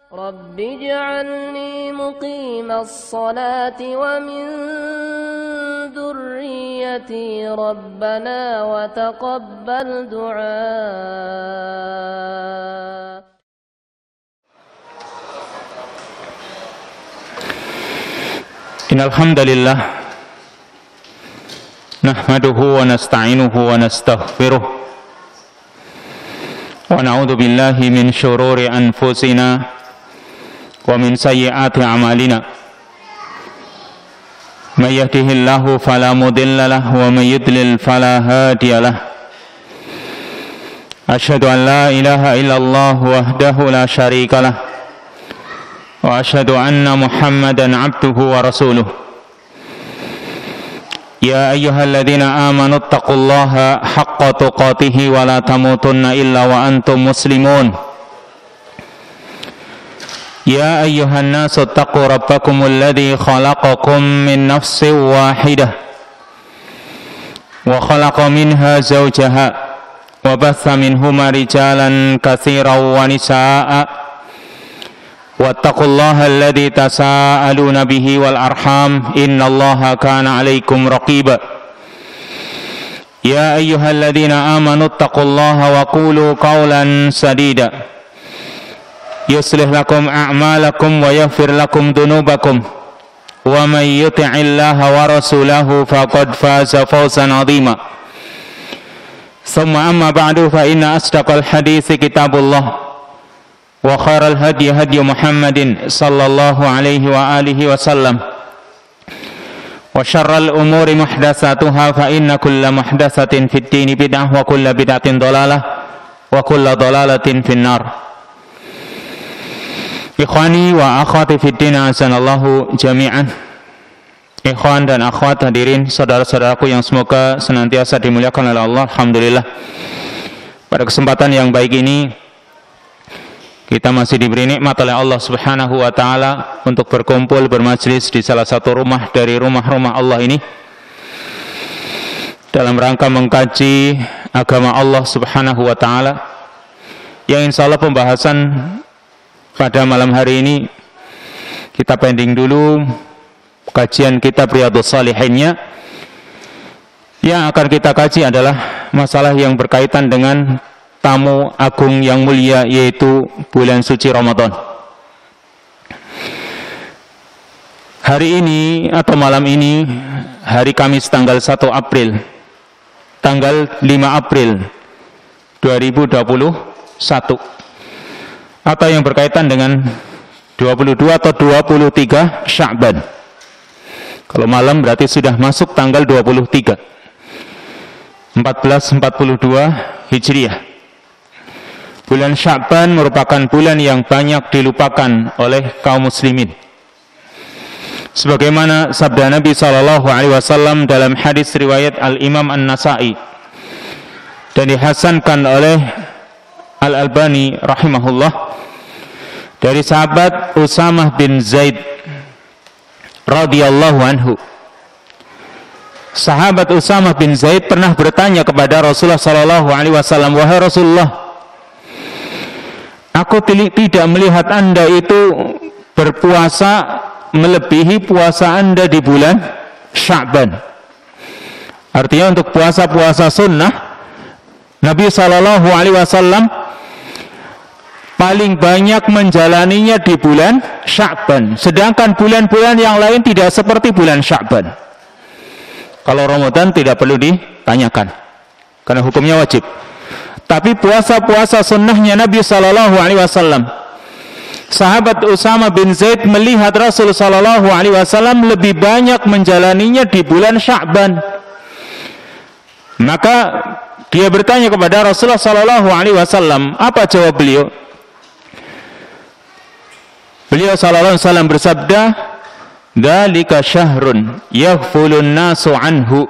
رب اجعلني مقيم الصلاة ومن ذريتي ربنا وتقبل دعاء. إن الحمد لله نحمده ونستعينه ونستغفره ونعوذ بالله من شرور أنفسنا ومن سيئات أعمالنا من يهده الله فلا مضل له ومن يضلل فلا هادي له أشهد أن لا إله إلا الله وحده لا شريك له وأشهد أن محمدا عبده ورسوله يا أيها الذين آمنوا اتقوا الله حق تقاته ولا تموتن إلا وأنتم مسلمون يا أيها الناس اتقوا ربكم الذي خلقكم من نفس واحدة وخلق منها زوجها وبث منهما رجالا كثيرا ونساء واتقوا الله الذي تساءلون به والأرحام إن الله كان عليكم رقيبا يا أيها الذين آمنوا اتقوا الله وقولوا قولا سديدا يصلح لكم أعمالكم ويغفر لكم ذنوبكم ومن يطع الله ورسوله فقد فاز فوزا عظيما ثم أما بعد فإن أصدق الحديث كتاب الله وخير الهدي هدي محمد صلى الله عليه وآله وسلم وشر الأمور محدثاتها فإن كل محدثة في الدين بدعة وكل بدعة ضلالة وكل ضلالة في النار. Ikhwani wa akhwati fiddin azanallahu jami'an. Ikhwan dan akhwat hadirin saudara-saudaraku yang semoga senantiasa dimuliakan oleh Allah. Alhamdulillah, pada kesempatan yang baik ini kita masih diberi nikmat oleh Allah Subhanahu wa taala untuk berkumpul bermajlis di salah satu rumah dari rumah-rumah Allah ini dalam rangka mengkaji agama Allah Subhanahu wa taala, yang insyaallah pembahasan pada malam hari ini kita pending dulu kajian kitab Riyadhus Shalihinnya. Yang akan kita kaji adalah masalah yang berkaitan dengan tamu agung yang mulia, yaitu bulan suci Ramadan. Hari ini atau malam ini, hari Kamis tanggal 1 April, tanggal 5 April 2021, atau yang berkaitan dengan 22 atau 23 Sya'ban. Kalau malam berarti sudah masuk tanggal 23 1442 Hijriah. Bulan Sya'ban merupakan bulan yang banyak dilupakan oleh kaum muslimin. Sebagaimana sabda Nabi SAW dalam hadis riwayat Al-Imam An-Nasa'i dan dihasankan oleh Al-Albani rahimahullah, dari sahabat Usamah bin Zaid radhiyallahu anhu. Sahabat Usamah bin Zaid pernah bertanya kepada Rasulullah SAW, wahai Rasulullah, aku tidak melihat Anda itu berpuasa melebihi puasa Anda di bulan Sya'ban. Artinya untuk puasa-puasa sunnah Nabi SAW paling banyak menjalaninya di bulan Sya'ban, sedangkan bulan-bulan yang lain tidak seperti bulan Sya'ban. Kalau Ramadan tidak perlu ditanyakan karena hukumnya wajib. Tapi puasa-puasa sunnahnya Nabi SAW, sahabat Usamah bin Zaid melihat Rasul SAW lebih banyak menjalaninya di bulan Sya'ban. Maka dia bertanya kepada Rasulullah SAW, apa jawab beliau? Beliau sallallahu alaihi wasallam bersabda, "Dzalika syahrun yaghfulun nasu anhu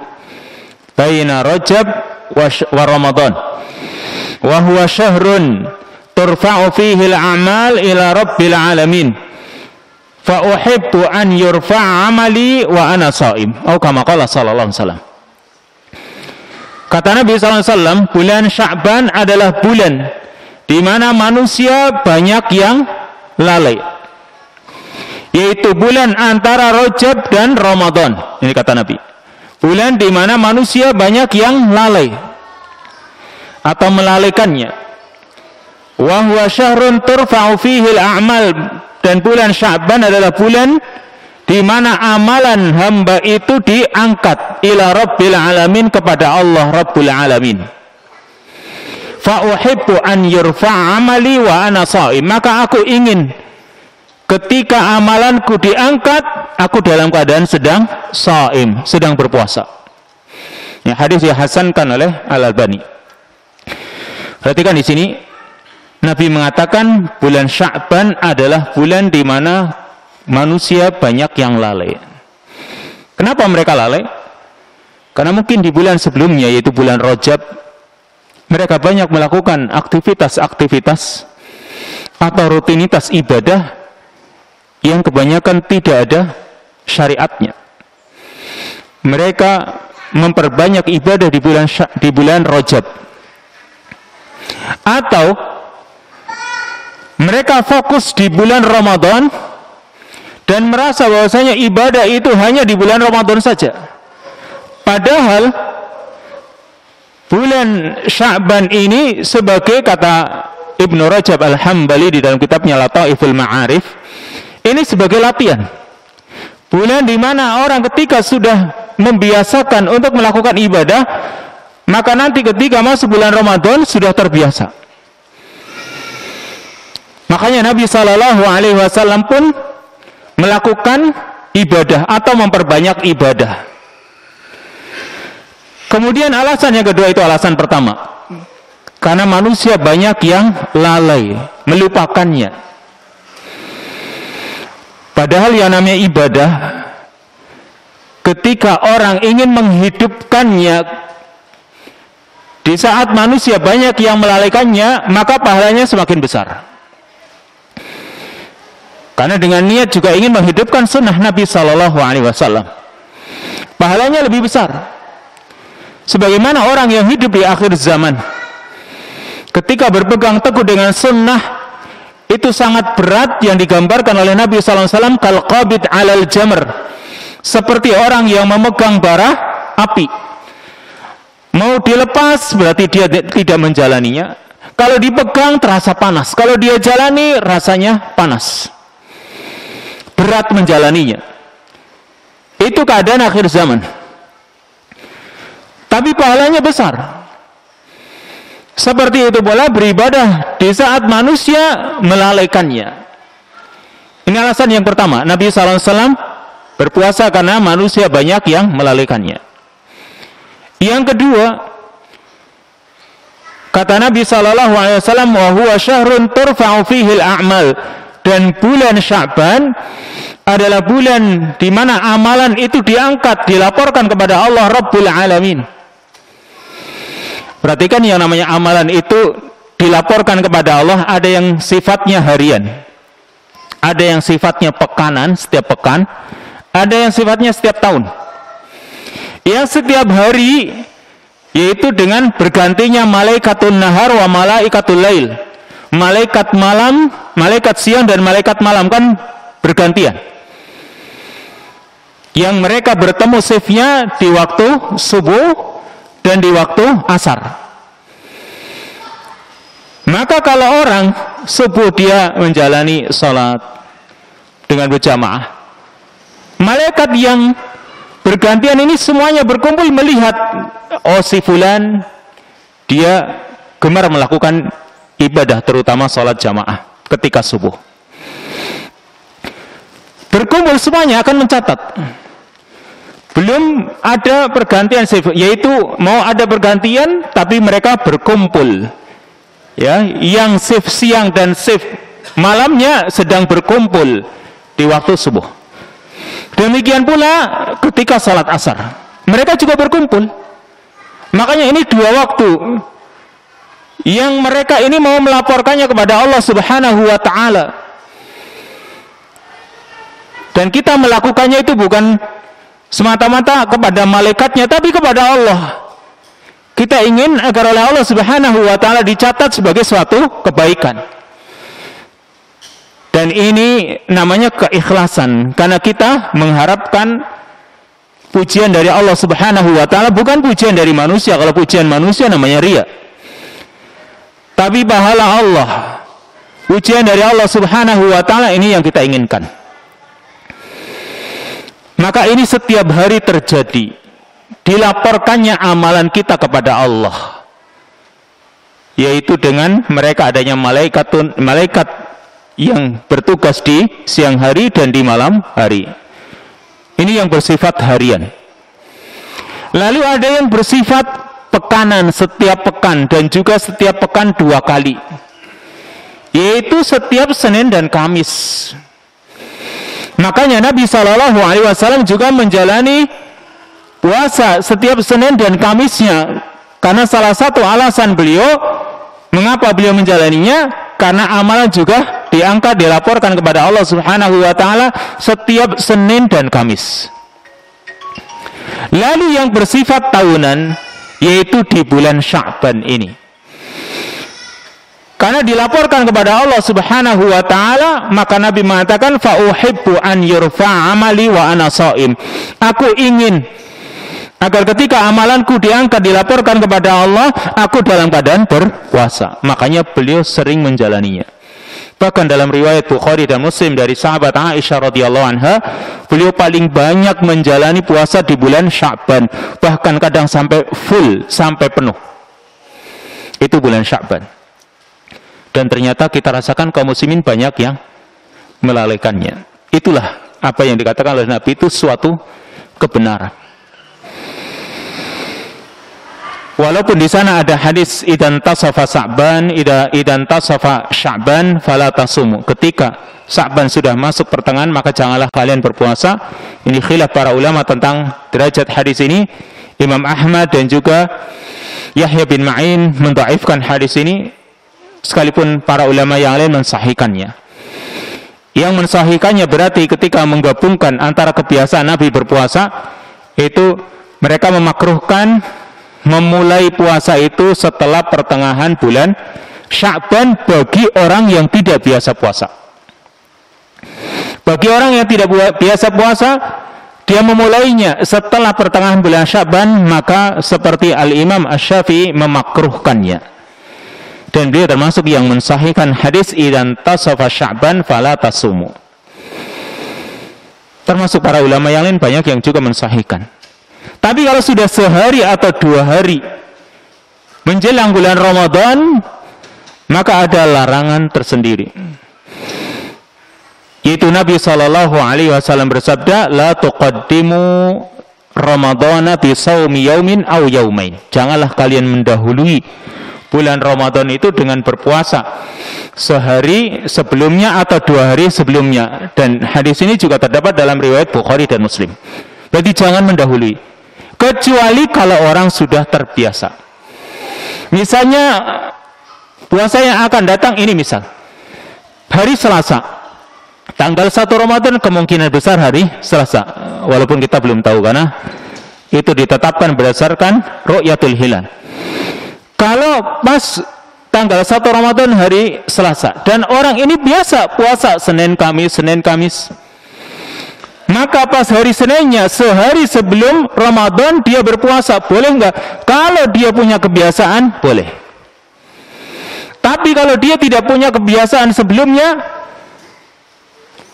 baina Rajab wa Ramadan. Wa huwa syahrun turfa'u fihi al-a'mal ila rabbil alamin. Fa uhibbu an yurfa'a 'amali wa ana sha'im." Atau kama qala sallallahu alaihi wasallam. Kata Nabi sallallahu alaihi wasallam, bulan Sya'ban adalah bulan di mana manusia banyak yang lalai, yaitu bulan antara Rajab dan Ramadan. Ini kata Nabi, bulan di mana manusia banyak yang lalai atau melalaikannya. Wa huwa syahrun turfa'u fihi al-a'mal, dan bulan Sya'ban adalah bulan di mana amalan hamba itu diangkat ila Rabbil Alamin, kepada Allah Rabbul Alamin. Fa uhibbu an yurfa'a amali wa ana sha'im, maka aku ingin ketika amalanku diangkat, aku dalam keadaan sedang sha'im, sedang berpuasa. Ya, hadis dihasankan oleh Al-Albani. Perhatikan di sini, Nabi mengatakan bulan Sya'ban adalah bulan di mana manusia banyak yang lalai. Kenapa mereka lalai? Karena mungkin di bulan sebelumnya, yaitu bulan Rajab, mereka banyak melakukan aktivitas-aktivitas atau rutinitas ibadah yang kebanyakan tidak ada syariatnya. Mereka memperbanyak ibadah di bulan Rajab, atau mereka fokus di bulan Ramadan dan merasa bahwasanya ibadah itu hanya di bulan Ramadan saja. Padahal bulan Sya'ban ini, sebagai kata Ibnu Rajab Al-Hambali di dalam kitabnya Lataiful Ma'arif, ini sebagai latihan. Bulan di mana orang ketika sudah membiasakan untuk melakukan ibadah, maka nanti ketika masuk bulan Ramadan sudah terbiasa. Makanya Nabi SAW pun melakukan ibadah atau memperbanyak ibadah. Kemudian alasan yang kedua, itu alasan pertama, karena manusia banyak yang lalai, melupakannya. Padahal yang namanya ibadah, ketika orang ingin menghidupkannya di saat manusia banyak yang melalaikannya, maka pahalanya semakin besar. Karena dengan niat juga ingin menghidupkan sunnah Nabi SAW, pahalanya lebih besar. Sebagaimana orang yang hidup di akhir zaman, ketika berpegang teguh dengan sunnah, itu sangat berat, yang digambarkan oleh Nabi SAW kal qabid alal jamr, seperti orang yang memegang bara api. Mau dilepas berarti dia tidak menjalaninya. Kalau dipegang terasa panas, kalau dia jalani rasanya panas, berat menjalaninya. Itu keadaan akhir zaman, tapi pahalanya besar. Seperti itu pula beribadah di saat manusia melalaikannya. Ini alasan yang pertama, Nabi SAW berpuasa karena manusia banyak yang melalaikannya. Yang kedua, kata Nabi SAW, wa huwa syahrun turfa'u fihi al-a'mal, dan bulan Sya'ban adalah bulan di mana amalan itu diangkat, dilaporkan kepada Allah Rabbul Alamin. Perhatikan, yang namanya amalan itu dilaporkan kepada Allah, ada yang sifatnya harian, ada yang sifatnya pekanan, setiap pekan, ada yang sifatnya setiap tahun. Yang setiap hari, yaitu dengan bergantinya malaikatun nahar wa malaikatul lail, malaikat malam, malaikat siang dan malaikat malam, kan bergantian. Yang mereka bertemu shiftnya di waktu subuh dan di waktu asar. Maka kalau orang subuh dia menjalani sholat dengan berjamaah, malaikat yang bergantian ini semuanya berkumpul melihat, oh si fulan dia gemar melakukan ibadah, terutama sholat jamaah ketika subuh. Berkumpul semuanya akan mencatat. Belum ada pergantian shift, yaitu mau ada pergantian tapi mereka berkumpul. Ya, yang shift siang dan shift malamnya sedang berkumpul di waktu subuh. Demikian pula ketika salat asar, mereka juga berkumpul. Makanya ini dua waktu yang mereka ini mau melaporkannya kepada Allah Subhanahu wa ta'ala. Dan kita melakukannya itu bukan semata-mata kepada malaikatnya, tapi kepada Allah. Kita ingin agar oleh Allah Subhanahu wa ta'ala dicatat sebagai suatu kebaikan. Dan ini namanya keikhlasan, karena kita mengharapkan pujian dari Allah Subhanahu wa taala, bukan pujian dari manusia. Kalau pujian manusia namanya riya. Tapi pahala Allah, pujian dari Allah Subhanahu wa taala, ini yang kita inginkan. Maka ini setiap hari terjadi, dilaporkannya amalan kita kepada Allah, yaitu dengan mereka adanya malaikat yang bertugas di siang hari dan di malam hari. Ini yang bersifat harian. Lalu ada yang bersifat pekanan, setiap pekan, dan juga setiap pekan 2 kali, yaitu setiap Senin dan Kamis. Makanya Nabi SAW juga menjalani puasa setiap Senin dan Kamisnya, karena salah satu alasan beliau mengapa beliau menjalaninya, karena amalan juga diangkat, dilaporkan kepada Allah Subhanahu wa taala setiap Senin dan Kamis. Lalu yang bersifat tahunan, yaitu di bulan Sya'ban ini, karena dilaporkan kepada Allah Subhanahu wa taala, maka Nabi mengatakan, fa uhibbu an yurfa amali wa ana shaim. Aku ingin agar ketika amalanku diangkat, dilaporkan kepada Allah, aku dalam keadaan berpuasa. Makanya beliau sering menjalaninya. Bahkan dalam riwayat Bukhari dan Muslim dari sahabat Aisyah radhiyallahu anha, beliau paling banyak menjalani puasa di bulan Sya'ban, bahkan kadang sampai full, sampai penuh. Itu bulan Sya'ban. Dan ternyata kita rasakan kaum muslimin banyak yang melalaikannya. Itulah apa yang dikatakan oleh Nabi, itu suatu kebenaran. Walaupun di sana ada hadis idan tasafa Sya'ban fala tasumu. Ketika Sya'ban sudah masuk pertengahan, maka janganlah kalian berpuasa. Ini khilaf para ulama tentang derajat hadis ini. Imam Ahmad dan juga Yahya bin Ma'in mendhaifkan hadis ini, sekalipun para ulama yang lain mensahihkannya. Yang mensahihkannya berarti ketika menggabungkan antara kebiasaan Nabi berpuasa, itu mereka memakruhkan memulai puasa itu setelah pertengahan bulan Sya'ban bagi orang yang tidak biasa puasa. Bagi orang yang tidak biasa puasa, dia memulainya setelah pertengahan bulan Sya'ban, maka seperti Al-Imam Asy-Syafi'i memakruhkannya. Dan beliau termasuk yang mensahihkan hadis idan tasafa Sya'ban fala tasumu. Termasuk para ulama yang lain banyak yang juga mensahihkan. Tapi kalau sudah sehari atau 2 hari menjelang bulan Ramadan, maka ada larangan tersendiri. Yaitu Nabi SAW bersabda, la tuqaddimu Ramadana bi shaumi yaumin aw yaumain. Janganlah kalian mendahului bulan Ramadan itu dengan berpuasa sehari sebelumnya atau 2 hari sebelumnya. Dan hadis ini juga terdapat dalam riwayat Bukhari dan Muslim. Berarti jangan mendahului, kecuali kalau orang sudah terbiasa. Misalnya puasa yang akan datang ini, misal hari Selasa, tanggal 1 Ramadan, kemungkinan besar hari Selasa, walaupun kita belum tahu karena itu ditetapkan berdasarkan ru'yatul hilal. Kalau pas tanggal 1 Ramadan hari Selasa dan orang ini biasa puasa Senin Kamis, maka pas hari Seninnya, sehari sebelum Ramadan dia berpuasa, boleh enggak? Kalau dia punya kebiasaan, boleh. Tapi kalau dia tidak punya kebiasaan sebelumnya,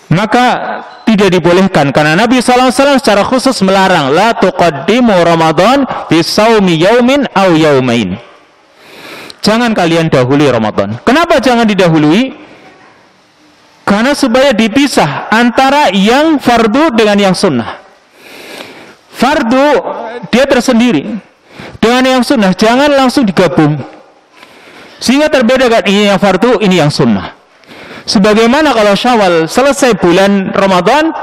maka tidak dibolehkan. Karena Nabi SAW secara khusus melarang, la tuqaddimu Ramadan bi shaumi yaumin aw yaumain. Jangan kalian dahului Ramadan. Kenapa jangan didahului? Karena supaya dipisah antara yang fardu dengan yang sunnah. Fardu dia tersendiri, dengan yang sunnah jangan langsung digabung, sehingga terbedakan ini yang fardu, ini yang sunnah. Sebagaimana kalau Syawal selesai bulan Ramadan,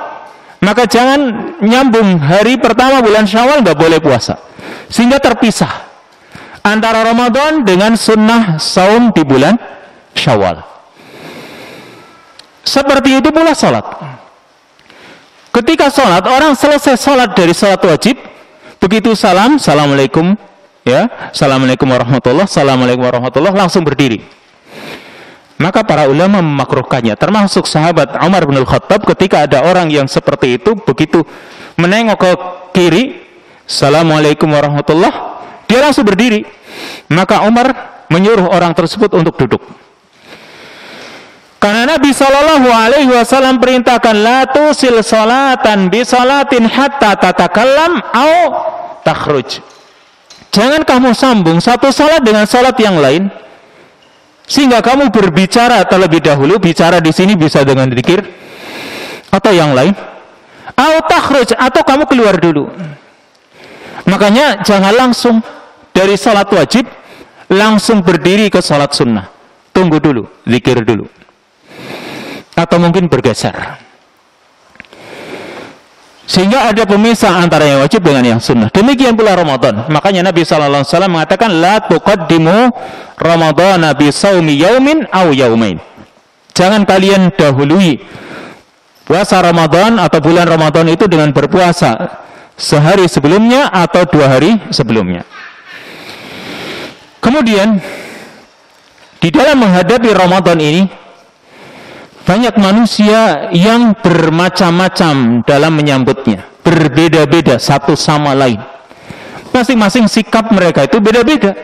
maka jangan nyambung hari pertama bulan Syawal nggak boleh puasa, sehingga terpisah antara Ramadan dengan sunnah saum di bulan Syawal. Seperti itu pula sholat. Ketika sholat, orang selesai sholat dari sholat wajib, begitu salam, assalamualaikum, ya, assalamualaikum warahmatullah, assalamualaikum warahmatullah, langsung berdiri. Maka para ulama memakruhkannya, termasuk sahabat Umar bin Khattab. Ketika ada orang yang seperti itu, begitu menengok ke kiri, Assalamualaikum warahmatullah, dia langsung berdiri. Maka Umar menyuruh orang tersebut untuk duduk. Karena Nabi Shallallahu Alaihi Wasallam perintahkan, la tusil salatan bi salatin hatta tatakallam au takhruj. Jangan kamu sambung satu salat dengan salat yang lain sehingga kamu berbicara terlebih dahulu. Bicara di sini bisa dengan zikir atau yang lain, au takhruj, atau kamu keluar dulu. Makanya jangan langsung dari salat wajib langsung berdiri ke salat sunnah. Tunggu dulu, zikir dulu, atau mungkin bergeser, sehingga ada pemisah antara yang wajib dengan yang sunnah. Demikian pula Ramadan. Makanya Nabi SAW mengatakan, la tuqaddimu Ramadana bi saumi yaumin aw yaumain. Jangan kalian dahului puasa Ramadan atau bulan Ramadan itu dengan berpuasa sehari sebelumnya atau 2 hari sebelumnya. Kemudian di dalam menghadapi Ramadan ini, banyak manusia yang bermacam-macam dalam menyambutnya, berbeda-beda satu sama lain. Masing-masing sikap mereka itu beda-beda.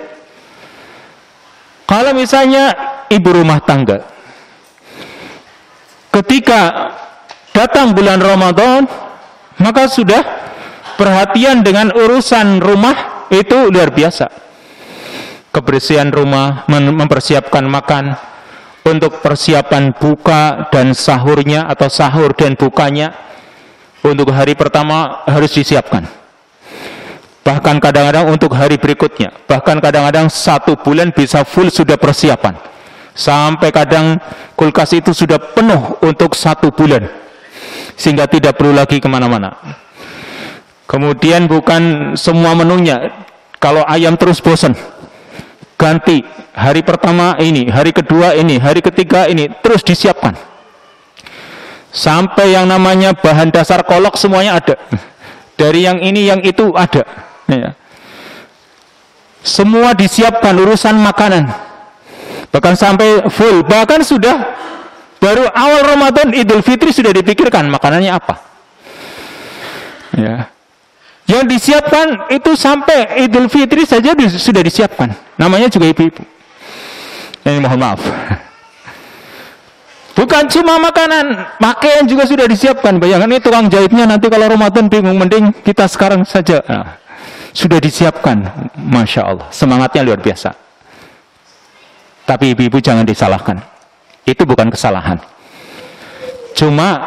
Kalau misalnya ibu rumah tangga, ketika datang bulan Ramadan, maka sudah perhatian dengan urusan rumah itu luar biasa. Kebersihan rumah, mempersiapkan makan, untuk persiapan buka dan sahurnya atau sahur dan bukanya untuk hari pertama harus disiapkan. Bahkan kadang-kadang untuk hari berikutnya, bahkan kadang-kadang 1 bulan bisa full sudah persiapan. Sampai kadang kulkas itu sudah penuh untuk 1 bulan, sehingga tidak perlu lagi kemana-mana. Kemudian bukan semua menunya, kalau ayam terus bosan, ganti hari pertama ini, hari kedua ini, hari ketiga ini, terus disiapkan. Sampai yang namanya bahan dasar kolak semuanya ada. Dari yang ini, yang itu ada. Ya. Semua disiapkan urusan makanan. Bahkan sampai full. Bahkan sudah baru awal Ramadan, Idul Fitri sudah dipikirkan makanannya apa. Ya. Yang disiapkan itu sampai Idul Fitri saja sudah disiapkan. Namanya juga ibu-ibu. Ini mohon maaf. Bukan cuma makanan, pakaian juga sudah disiapkan. Bayangkan ini tukang jahitnya nanti kalau Ramadan bingung, mending kita sekarang saja. Nah, sudah disiapkan. Masya Allah, semangatnya luar biasa. Tapi ibu-ibu jangan disalahkan. Itu bukan kesalahan. Cuma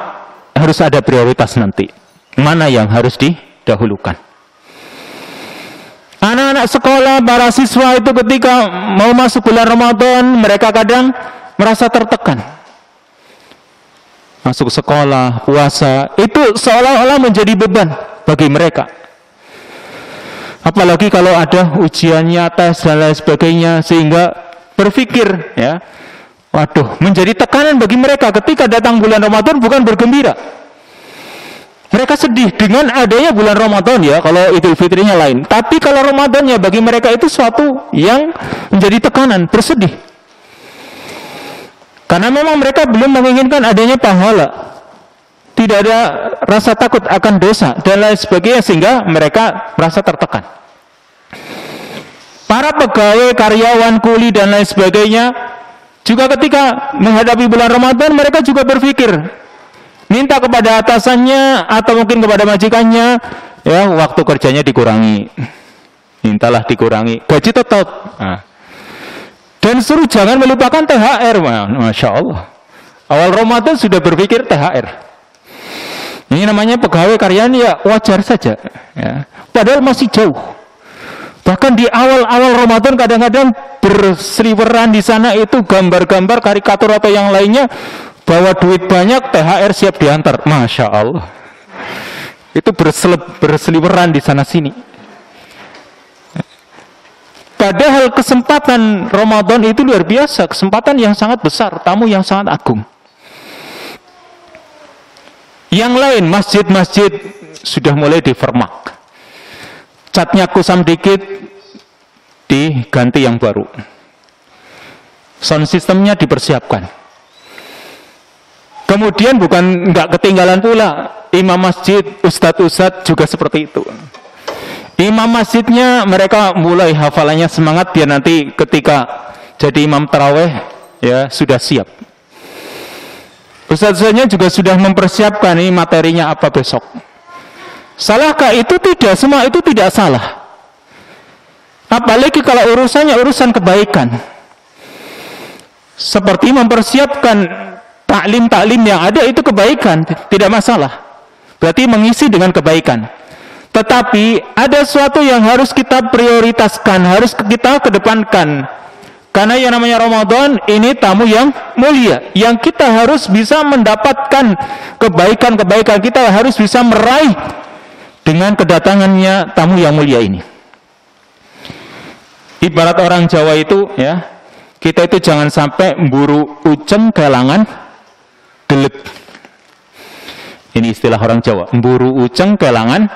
harus ada prioritas nanti. Mana yang harus didahulukan. Anak-anak sekolah, para siswa itu ketika mau masuk bulan Ramadan, mereka kadang merasa tertekan. Masuk sekolah, puasa, itu seolah-olah menjadi beban bagi mereka. Apalagi kalau ada ujiannya, tes dan lain sebagainya, sehingga berpikir, ya, waduh, menjadi tekanan bagi mereka ketika datang bulan Ramadan bukan bergembira. Mereka sedih dengan adanya bulan Ramadan, ya, kalau Idul Fitrinya lain. Tapi kalau Ramadannya bagi mereka itu suatu yang menjadi tekanan, bersedih. Karena memang mereka belum menginginkan adanya pahala. Tidak ada rasa takut akan dosa dan lain sebagainya, sehingga mereka merasa tertekan. Para pegawai, karyawan, kuli dan lain sebagainya juga ketika menghadapi bulan Ramadan, mereka juga berpikir, minta kepada atasannya atau mungkin kepada majikannya, ya, waktu kerjanya dikurangi, mintalah dikurangi, gaji tetap. Nah. Dan suruh jangan melupakan THR. Masya Allah, awal Ramadan sudah berpikir THR. Ini namanya pegawai karyawan, ya wajar saja, ya. Padahal masih jauh. Bahkan di awal-awal Ramadan kadang-kadang berseliweran di sana itu gambar-gambar karikatur atau yang lainnya, bawa duit banyak, THR siap diantar. Masya Allah, itu berseliweran di sana sini. Padahal kesempatan Ramadan itu luar biasa, kesempatan yang sangat besar, tamu yang sangat agung. Yang lain, masjid-masjid sudah mulai difermak, catnya kusam dikit, diganti yang baru. sound systemnya dipersiapkan. Kemudian nggak ketinggalan pula imam masjid, ustadz juga seperti itu. Imam masjidnya mereka mulai hafalannya semangat biar nanti ketika jadi imam taraweh ya sudah siap. Ustadz-ustadznya juga sudah mempersiapkan ini materinya apa besok. Salahkah itu? Tidak, semua itu tidak salah. Apalagi kalau urusannya urusan kebaikan. Seperti mempersiapkan taklim-taklim yang ada itu kebaikan, tidak masalah. Berarti mengisi dengan kebaikan. Tetapi ada sesuatu yang harus kita prioritaskan, harus kita kedepankan. Karena yang namanya Ramadan ini tamu yang mulia, yang kita harus bisa mendapatkan kebaikan-kebaikan, kita harus bisa meraih dengan kedatangannya tamu yang mulia ini. Ibarat orang Jawa itu ya, kita itu jangan sampai mburu uceng kelangan deleg. Ini istilah orang Jawa, mburu uceng kelangan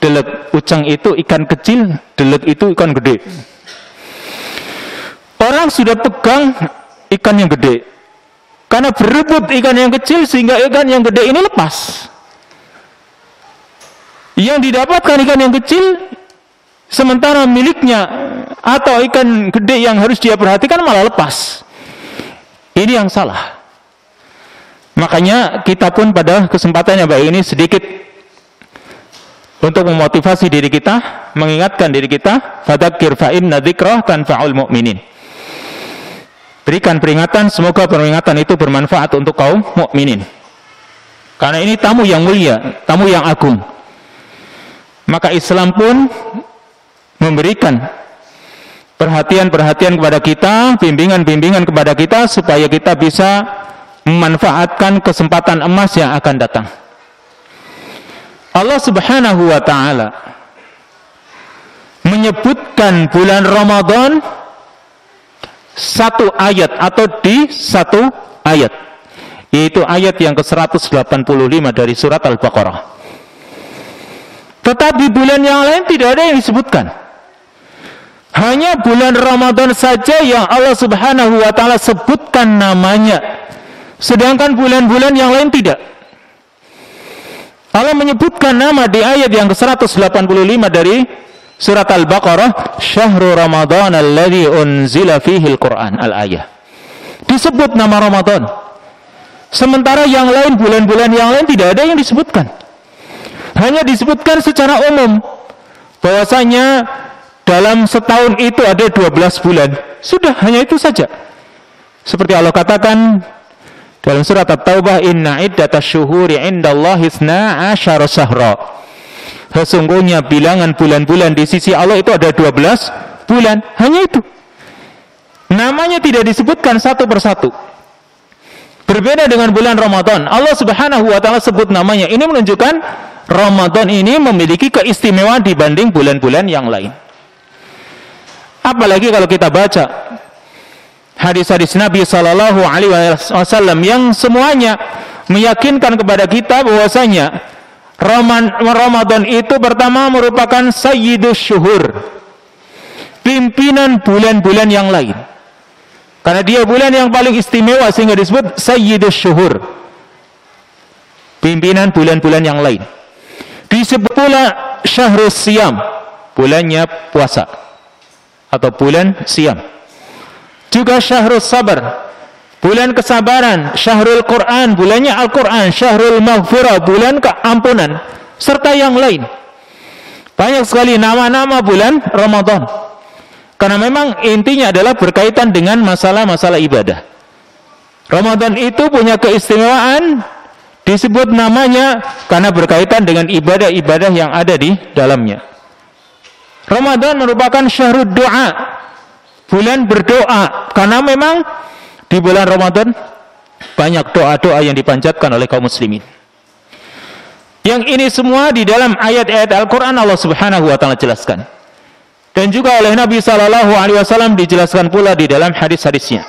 deleg. Uceng itu ikan kecil, deleg itu ikan gede. Orang sudah pegang ikan yang gede, karena berebut ikan yang kecil sehingga ikan yang gede ini lepas. Yang didapatkan ikan yang kecil, sementara miliknya atau ikan gede yang harus dia perhatikan malah lepas. Ini yang salah. Makanya kita pun pada kesempatannya baik ini sedikit untuk memotivasi diri kita, mengingatkan diri kita, fadzakir fa inna dzikrah tanfa'ul mu'minin. Berikan peringatan, semoga peringatan itu bermanfaat untuk kaum mukminin. Karena ini tamu yang mulia, tamu yang agung. Maka Islam pun memberikan perhatian-perhatian kepada kita, bimbingan-bimbingan kepada kita supaya kita bisa memanfaatkan kesempatan emas yang akan datang. Allah Subhanahu wa taala menyebutkan bulan Ramadan satu ayat atau di satu ayat, yaitu ayat yang ke-185 dari surat Al-Baqarah. Tetapi bulan yang lain tidak ada yang disebutkan. Hanya bulan Ramadan saja yang Allah Subhanahu wa taala sebutkan namanya. Sedangkan bulan-bulan yang lain tidak. Allah menyebutkan nama di ayat yang ke-185 dari surat Al-Baqarah, Syahrul Ramadan alladzi unzila fihil Qur'an, al-ayah. Disebut nama Ramadan. Sementara yang lain, bulan-bulan yang lain tidak ada yang disebutkan. Hanya disebutkan secara umum bahwasanya dalam setahun itu ada 12 bulan. Sudah, hanya itu saja. Seperti Allah katakan dalam surat At-Taubah, inna iddatasy syuhuri 'indallahi 12 syahra. Sesungguhnya bilangan bulan-bulan di sisi Allah itu ada 12 bulan. Hanya itu. Namanya tidak disebutkan satu persatu. Berbeda dengan bulan Ramadan. Allah Subhanahu wa taala sebut namanya. Ini menunjukkan Ramadan ini memiliki keistimewaan dibanding bulan-bulan yang lain. Apalagi kalau kita baca hadis-hadis Nabi sallallahu alaihi wasallam yang semuanya meyakinkan kepada kita bahwasanya Ramadan itu pertama merupakan sayyidus syuhur, pimpinan bulan-bulan yang lain. Karena dia bulan yang paling istimewa sehingga disebut sayyidus syuhur, pimpinan bulan-bulan yang lain. Disebut pula syahrus siyam, bulannya puasa atau bulan siam. Juga syahrus sabar, bulan kesabaran. Syahrul Quran, bulannya Al-Quran. Syahrul Maghfirah, bulan keampunan, serta yang lain. Banyak sekali nama-nama bulan Ramadan. Karena memang intinya adalah berkaitan dengan masalah-masalah ibadah. Ramadan itu punya keistimewaan, disebut namanya karena berkaitan dengan ibadah-ibadah yang ada di dalamnya. Ramadan merupakan syahrul doa, bulan berdoa. Karena memang di bulan Ramadan banyak doa-doa yang dipanjatkan oleh kaum muslimin. Yang ini semua di dalam ayat-ayat Al-Quran Allah Subhanahu wa taala jelaskan. Dan juga oleh Nabi sallallahu alaihi wasallam dijelaskan pula di dalam hadis-hadisnya.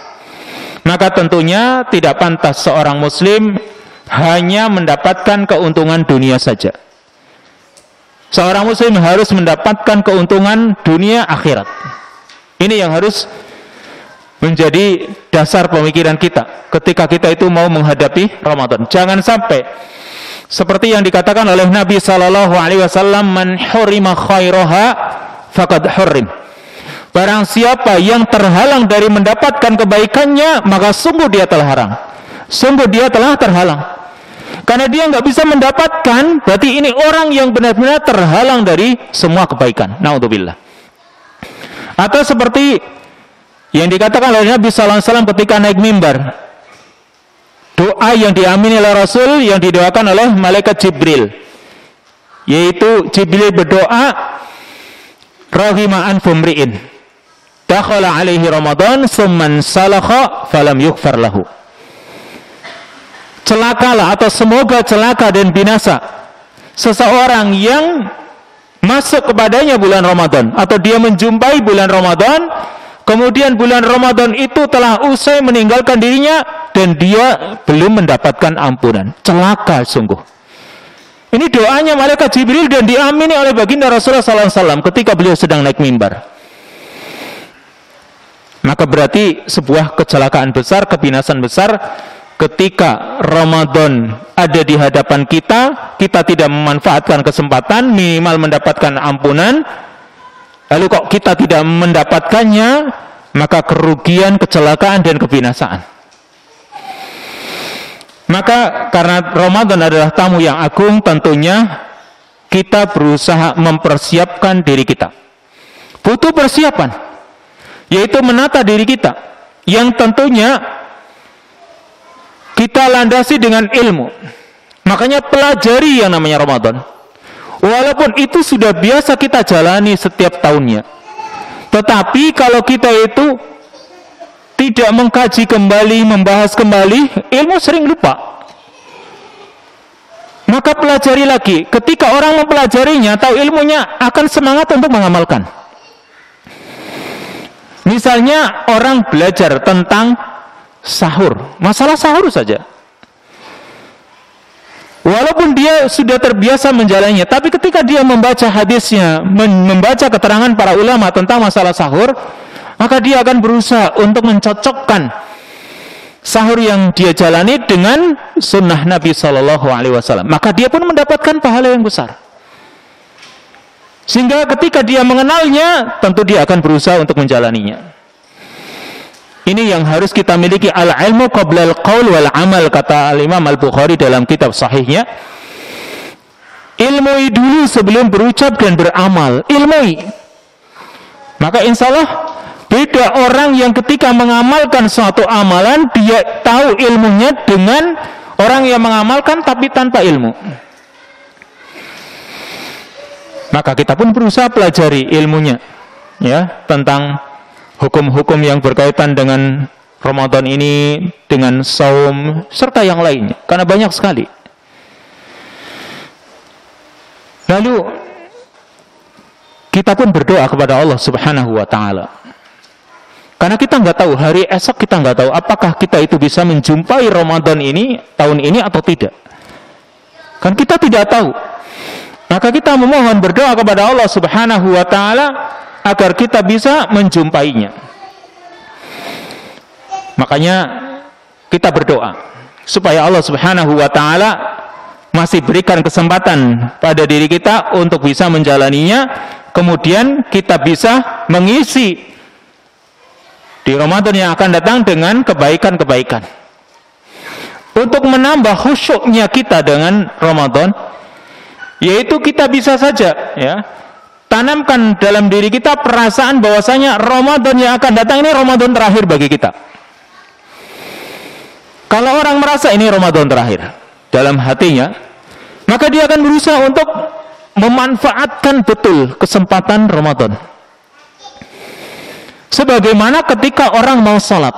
Maka tentunya tidak pantas seorang muslim hanya mendapatkan keuntungan dunia saja. Seorang muslim harus mendapatkan keuntungan dunia akhirat. Ini yang harus menjadi dasar pemikiran kita ketika kita itu mau menghadapi Ramadan. Jangan sampai seperti yang dikatakan oleh Nabi sallallahu alaihi wasallam, man hurima khairaha faqad hurrim. Barang siapa yang terhalang dari mendapatkan kebaikannya, maka sungguh dia telah haram. Sungguh dia telah terhalang. Karena dia nggak bisa mendapatkan, berarti ini orang yang benar-benar terhalang dari semua kebaikan. Naudzubillah. Atau seperti yang dikatakan oleh Nabi sallallahu alaihi wasallam ketika naik mimbar, doa yang diamini oleh Rasul yang didoakan oleh malaikat Jibril, yaitu Jibril berdoa, rahima anfumri'in dakhala alaihi Ramadan summan salakha falam yughfar lahu. Celakalah atau semoga celaka dan binasa seseorang yang masuk kepadanya bulan Ramadan, atau dia menjumpai bulan Ramadan, kemudian bulan Ramadan itu telah usai meninggalkan dirinya dan dia belum mendapatkan ampunan. Celaka sungguh. Ini doanya malaikat Jibril dan diamini oleh baginda Rasulullah SAW ketika beliau sedang naik mimbar. Maka berarti sebuah kecelakaan besar, kebinasan besar ketika Ramadan ada di hadapan kita, kita tidak memanfaatkan kesempatan minimal mendapatkan ampunan, lalu kok kita tidak mendapatkannya, maka kerugian, kecelakaan, dan kebinasaan. Maka karena Ramadan adalah tamu yang agung, tentunya kita berusaha mempersiapkan diri kita. Butuh persiapan, yaitu menata diri kita, yang tentunya kita landasi dengan ilmu. Makanya pelajari yang namanya Ramadan. Walaupun itu sudah biasa kita jalani setiap tahunnya, tetapi kalau kita itu tidak mengkaji kembali, membahas kembali, ilmu sering lupa. Maka pelajari lagi. Ketika orang mempelajarinya, tahu ilmunya, akan semangat untuk mengamalkan. Misalnya orang belajar tentang sahur, masalah sahur saja. Walaupun dia sudah terbiasa menjalannya, tapi ketika dia membaca hadisnya, membaca keterangan para ulama tentang masalah sahur, maka dia akan berusaha untuk mencocokkan sahur yang dia jalani dengan sunnah Nabi Sallallahu Alaihi Wasallam. Maka dia pun mendapatkan pahala yang besar. Sehingga ketika dia mengenalnya, tentu dia akan berusaha untuk menjalaninya. Ini yang harus kita miliki, al-ilmu qabla al-qaul wal amal, kata al-Imam Al-Bukhari dalam kitab sahihnya. Ilmui dulu sebelum berucap dan beramal. Ilmui. Maka insya Allah beda orang yang ketika mengamalkan suatu amalan, dia tahu ilmunya, dengan orang yang mengamalkan tapi tanpa ilmu. Maka kita pun berusaha pelajari ilmunya, ya, tentang hukum-hukum yang berkaitan dengan Ramadan ini, dengan saum, serta yang lainnya. Karena banyak sekali. Lalu kita pun berdoa kepada Allah Subhanahu wa Ta'ala. Karena kita nggak tahu, hari esok kita nggak tahu apakah kita itu bisa menjumpai Ramadan ini, tahun ini atau tidak. Kan kita tidak tahu. Maka kita memohon, berdoa kepada Allah Subhanahu wa Ta'ala agar kita bisa menjumpainya. Makanya kita berdoa supaya Allah Subhanahu wa Ta'ala masih berikan kesempatan pada diri kita untuk bisa menjalaninya, kemudian kita bisa mengisi di Ramadan yang akan datang dengan kebaikan-kebaikan. Untuk menambah khusyuknya kita dengan Ramadan, yaitu kita bisa saja, ya, tanamkan dalam diri kita perasaan bahwasanya Ramadan yang akan datang ini Ramadan terakhir bagi kita. Kalau orang merasa ini Ramadan terakhir dalam hatinya, maka dia akan berusaha untuk memanfaatkan betul kesempatan Ramadan. Sebagaimana ketika orang mau salat,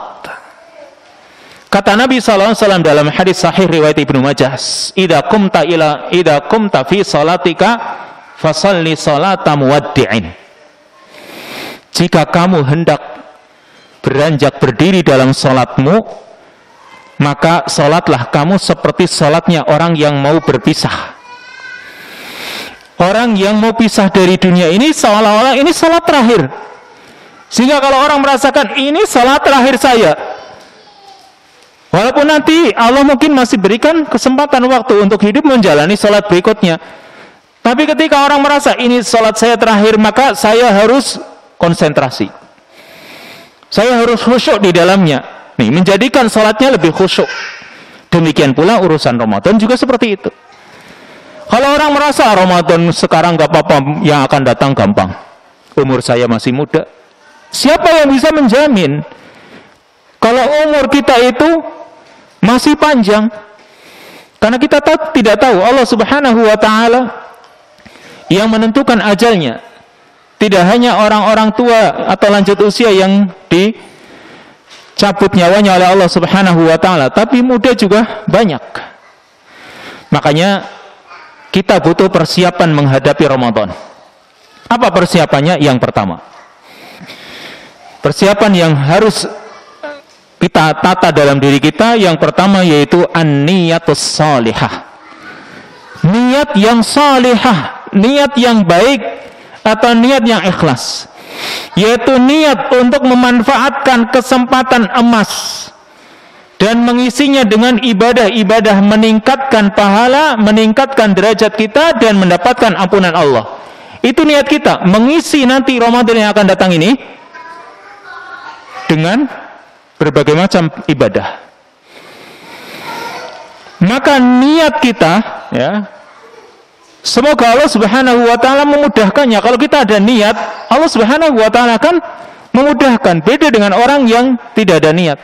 kata Nabi SAW dalam hadis sahih riwayat Ibnu Majah, idza qumta fi salatika fasalli salata muwaddi'in. Jika kamu hendak beranjak berdiri dalam salatmu, maka salatlah kamu seperti salatnya orang yang mau berpisah. Orang yang mau pisah dari dunia ini seolah-olah ini salat terakhir. Sehingga kalau orang merasakan ini salat terakhir saya, walaupun nanti Allah mungkin masih berikan kesempatan waktu untuk hidup menjalani salat berikutnya, tapi ketika orang merasa ini salat saya terakhir, maka saya harus konsentrasi, saya harus khusyuk di dalamnya. Nih, menjadikan salatnya lebih khusyuk. Demikian pula urusan Ramadan juga seperti itu. Kalau orang merasa Ramadan sekarang gak apa-apa, yang akan datang gampang, umur saya masih muda, siapa yang bisa menjamin kalau umur kita itu masih panjang? Karena kita tidak tahu, Allah Subhanahu wa ta'ala yang menentukan ajalnya. Tidak hanya orang-orang tua atau lanjut usia yang dicabut nyawanya oleh Allah Subhanahu wa ta'ala, tapi muda juga banyak. Makanya kita butuh persiapan menghadapi Ramadan. Apa persiapannya? Yang pertama, persiapan yang harus kita tata dalam diri kita, yang pertama yaitu an-niyatus salihah. Niat yang salihah, niat yang baik atau niat yang ikhlas, yaitu niat untuk memanfaatkan kesempatan emas dan mengisinya dengan ibadah-ibadah, meningkatkan pahala, meningkatkan derajat kita dan mendapatkan ampunan Allah. Itu niat kita, mengisi nanti Ramadan yang akan datang ini dengan berbagai macam ibadah. Maka niat kita, ya, semoga Allah Subhanahu wa ta'ala memudahkannya. Kalau kita ada niat, Allah Subhanahu wa ta'ala akan memudahkan. Beda dengan orang yang tidak ada niat.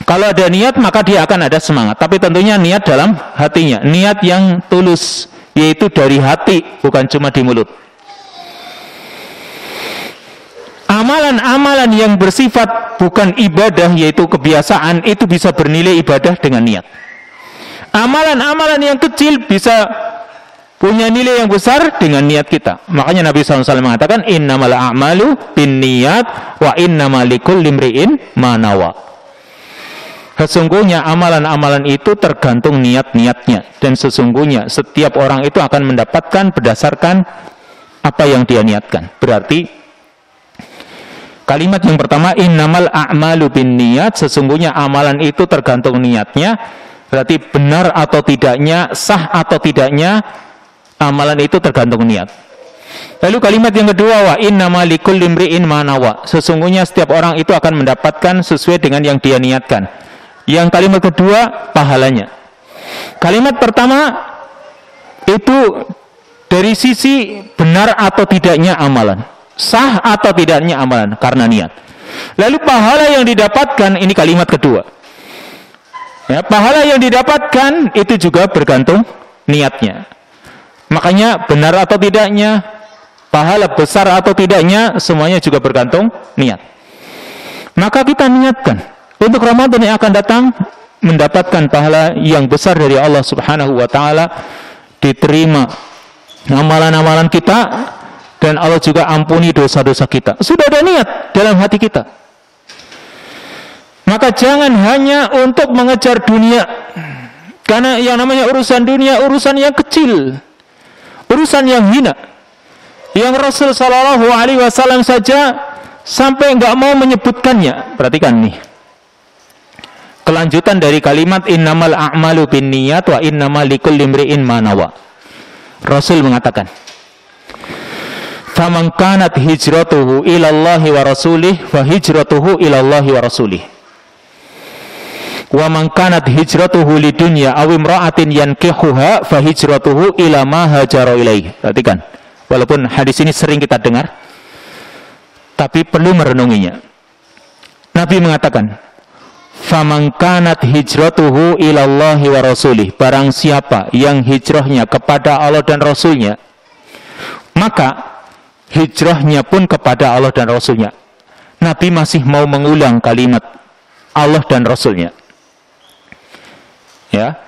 Kalau ada niat, maka dia akan ada semangat. Tapi tentunya niat dalam hatinya, niat yang tulus, yaitu dari hati, bukan cuma di mulut. Amalan-amalan yang bersifat bukan ibadah, yaitu kebiasaan, itu bisa bernilai ibadah dengan niat. Amalan-amalan yang kecil bisa punya nilai yang besar dengan niat kita. Makanya Nabi SAW mengatakan, innamal a'malu binniyat wa innamal likulli imri'in ma nawa. Sesungguhnya amalan-amalan itu tergantung niat-niatnya, dan sesungguhnya setiap orang itu akan mendapatkan berdasarkan apa yang dia niatkan. Berarti kalimat yang pertama, innamal a'malu binniyat, sesungguhnya amalan itu tergantung niatnya. Berarti benar atau tidaknya, sah atau tidaknya, amalan itu tergantung niat. Lalu kalimat yang kedua, wa innamal likulli imri'in ma nawa, sesungguhnya setiap orang itu akan mendapatkan sesuai dengan yang dia niatkan. Yang kalimat kedua, pahalanya. Kalimat pertama itu dari sisi benar atau tidaknya amalan, sah atau tidaknya amalan karena niat. Lalu pahala yang didapatkan, ini kalimat kedua. Ya, pahala yang didapatkan itu juga bergantung niatnya. Makanya benar atau tidaknya, pahala besar atau tidaknya, semuanya juga bergantung niat. Maka kita niatkan untuk Ramadan yang akan datang mendapatkan pahala yang besar dari Allah Subhanahu wa ta'ala, diterima amalan-amalan kita, dan Allah juga ampuni dosa-dosa kita. Sudah ada niat dalam hati kita. Maka jangan hanya untuk mengejar dunia, karena yang namanya urusan dunia, urusan yang kecil, urusan yang hina, yang Rasul Shallallahu Alaihi Wasallam saja sampai nggak mau menyebutkannya. Perhatikan nih, kelanjutan dari kalimat innamal a'malu binniyat wa innamal likulli imri'in ma nawa. Rasul mengatakan, faman kanat hijratuhu ilallahi wa rasulih fa hijratuhu ilallahi wa rasulih. Wa man kanat hijratuhu lidunya aw imra'atin yankihuha fa hijratuhu ila ma hajara ilaih. Perhatikan, walaupun hadis ini sering kita dengar, tapi perlu merenunginya. Nabi mengatakan, faman kanat hijratuhu ilallahi wa rasulih, barang siapa yang hijrahnya kepada Allah dan Rasulnya, maka hijrahnya pun kepada Allah dan Rasulnya. Nabi masih mau mengulang kalimat Allah dan Rasulnya. Ya,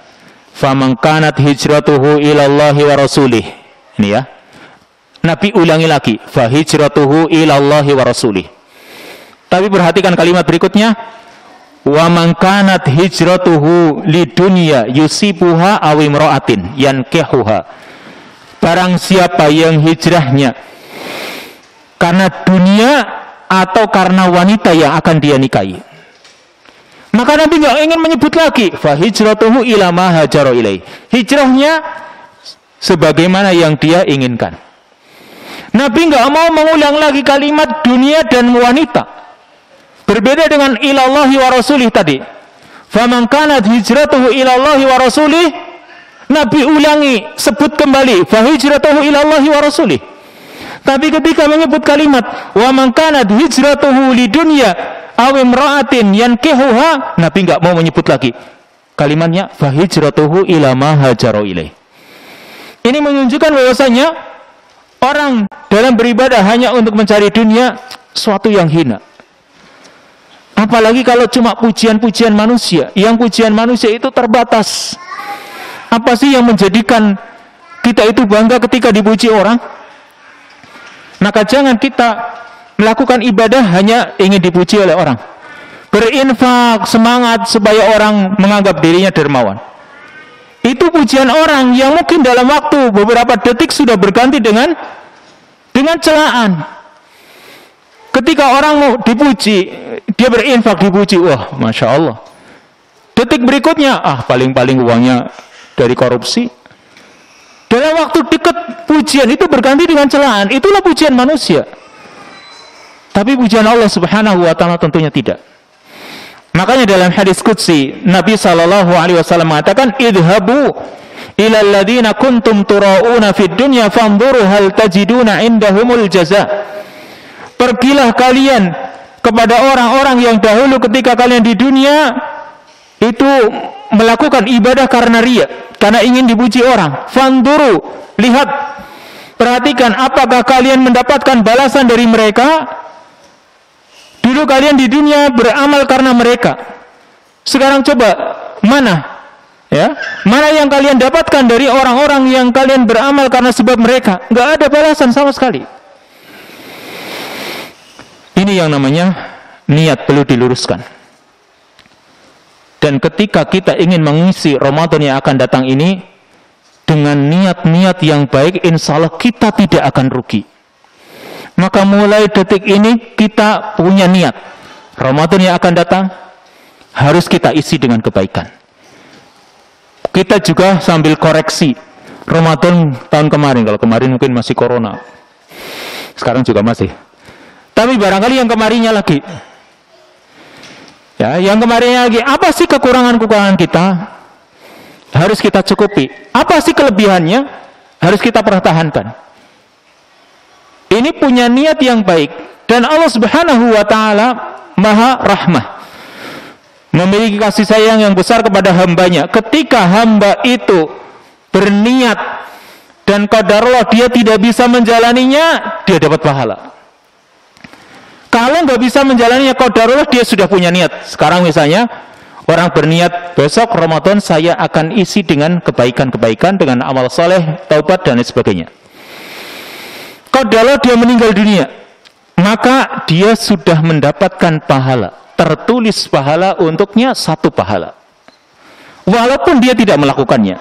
faman kanat hijratuhu ilallahi wa rasulih. Ini ya, Nabi ulangi lagi, fa hijratuhu ilallahi wa rasulih. Tapi perhatikan kalimat berikutnya, wa man kanat hijratuhu lidunya yusibuha aw imra'atin yankihuha. Barang siapa yang hijrahnya karena dunia atau karena wanita yang akan dia nikahi. Maka Nabi nggak ingin menyebut lagi fa hijratuhu ila ma hajara ilaih. Hijrahnya sebagaimana yang dia inginkan. Nabi nggak mau mengulang lagi kalimat dunia dan wanita. Berbeda dengan ilallahi wa rasulih tadi. Faman kanat hijratuhu ilallahi wa rasulih, Nabi ulangi, sebut kembali fa hijratuhu ilallahi wa rasulih. Tapi ketika menyebut kalimat wa man kanat hijratuhu lidunya aw imra'atin yankihuha, Nabi enggak mau menyebut lagi kalimatnya fa hijratuhu ila ma hajara ilaih. Ini menunjukkan bahwasanya orang dalam beribadah hanya untuk mencari dunia suatu yang hina. Apalagi kalau cuma pujian-pujian manusia, yang pujian manusia itu terbatas. Apa sih yang menjadikan kita itu bangga ketika dipuji orang? Maka jangan kita melakukan ibadah hanya ingin dipuji oleh orang. Berinfak, semangat supaya orang menganggap dirinya dermawan. Itu pujian orang yang mungkin dalam waktu beberapa detik sudah berganti dengan celaan. Ketika orang mau dipuji, dia berinfak dipuji, wah Masya Allah. Detik berikutnya, paling-paling uangnya dari korupsi. Dalam waktu dekat pujian itu berganti dengan celaan. Itulah pujian manusia. Tapi pujian Allah Subhanahu wa taala tentunya tidak. Makanya dalam hadis qudsi Nabi sallallahu alaihi wasallam mengatakan idhabu ila alladziina kuntum turauna fid dunya fanzuru hal tajiduna indahumul jaza. Pergilah kalian kepada orang-orang yang dahulu ketika kalian di dunia itu melakukan ibadah karena riya, karena ingin dipuji orang. Fanduru, lihat, perhatikan apakah kalian mendapatkan balasan dari mereka. Dulu kalian di dunia beramal karena mereka. Sekarang coba mana? Ya, mana yang kalian dapatkan dari orang-orang yang kalian beramal karena sebab mereka? Nggak ada balasan sama sekali. Ini yang namanya niat perlu diluruskan. Dan ketika kita ingin mengisi Ramadan yang akan datang ini dengan niat-niat yang baik, insya Allah kita tidak akan rugi. Maka mulai detik ini kita punya niat. Ramadan yang akan datang harus kita isi dengan kebaikan. Kita juga sambil koreksi. Ramadan tahun kemarin, kalau kemarin mungkin masih corona. Sekarang juga masih. Tapi barangkali yang kemarinnya lagi. Ya, yang kemarinnya lagi, apa sih kekurangan-kekurangan kita? Harus kita cukupi. Apa sih kelebihannya? Harus kita pertahankan. Ini punya niat yang baik. Dan Allah Subhanahu wa ta'ala Maha Rahmah. Memiliki kasih sayang yang besar kepada hambanya. Ketika hamba itu berniat dan qadarullah dia tidak bisa menjalaninya, dia dapat pahala. Kalau nggak bisa menjalaninya qadarullah, dia sudah punya niat. Sekarang misalnya orang berniat besok Ramadan saya akan isi dengan kebaikan-kebaikan, dengan amal soleh, taubat dan lain sebagainya. Qadarullah dia meninggal dunia, maka dia sudah mendapatkan pahala. Tertulis pahala untuknya 1 pahala. Walaupun dia tidak melakukannya.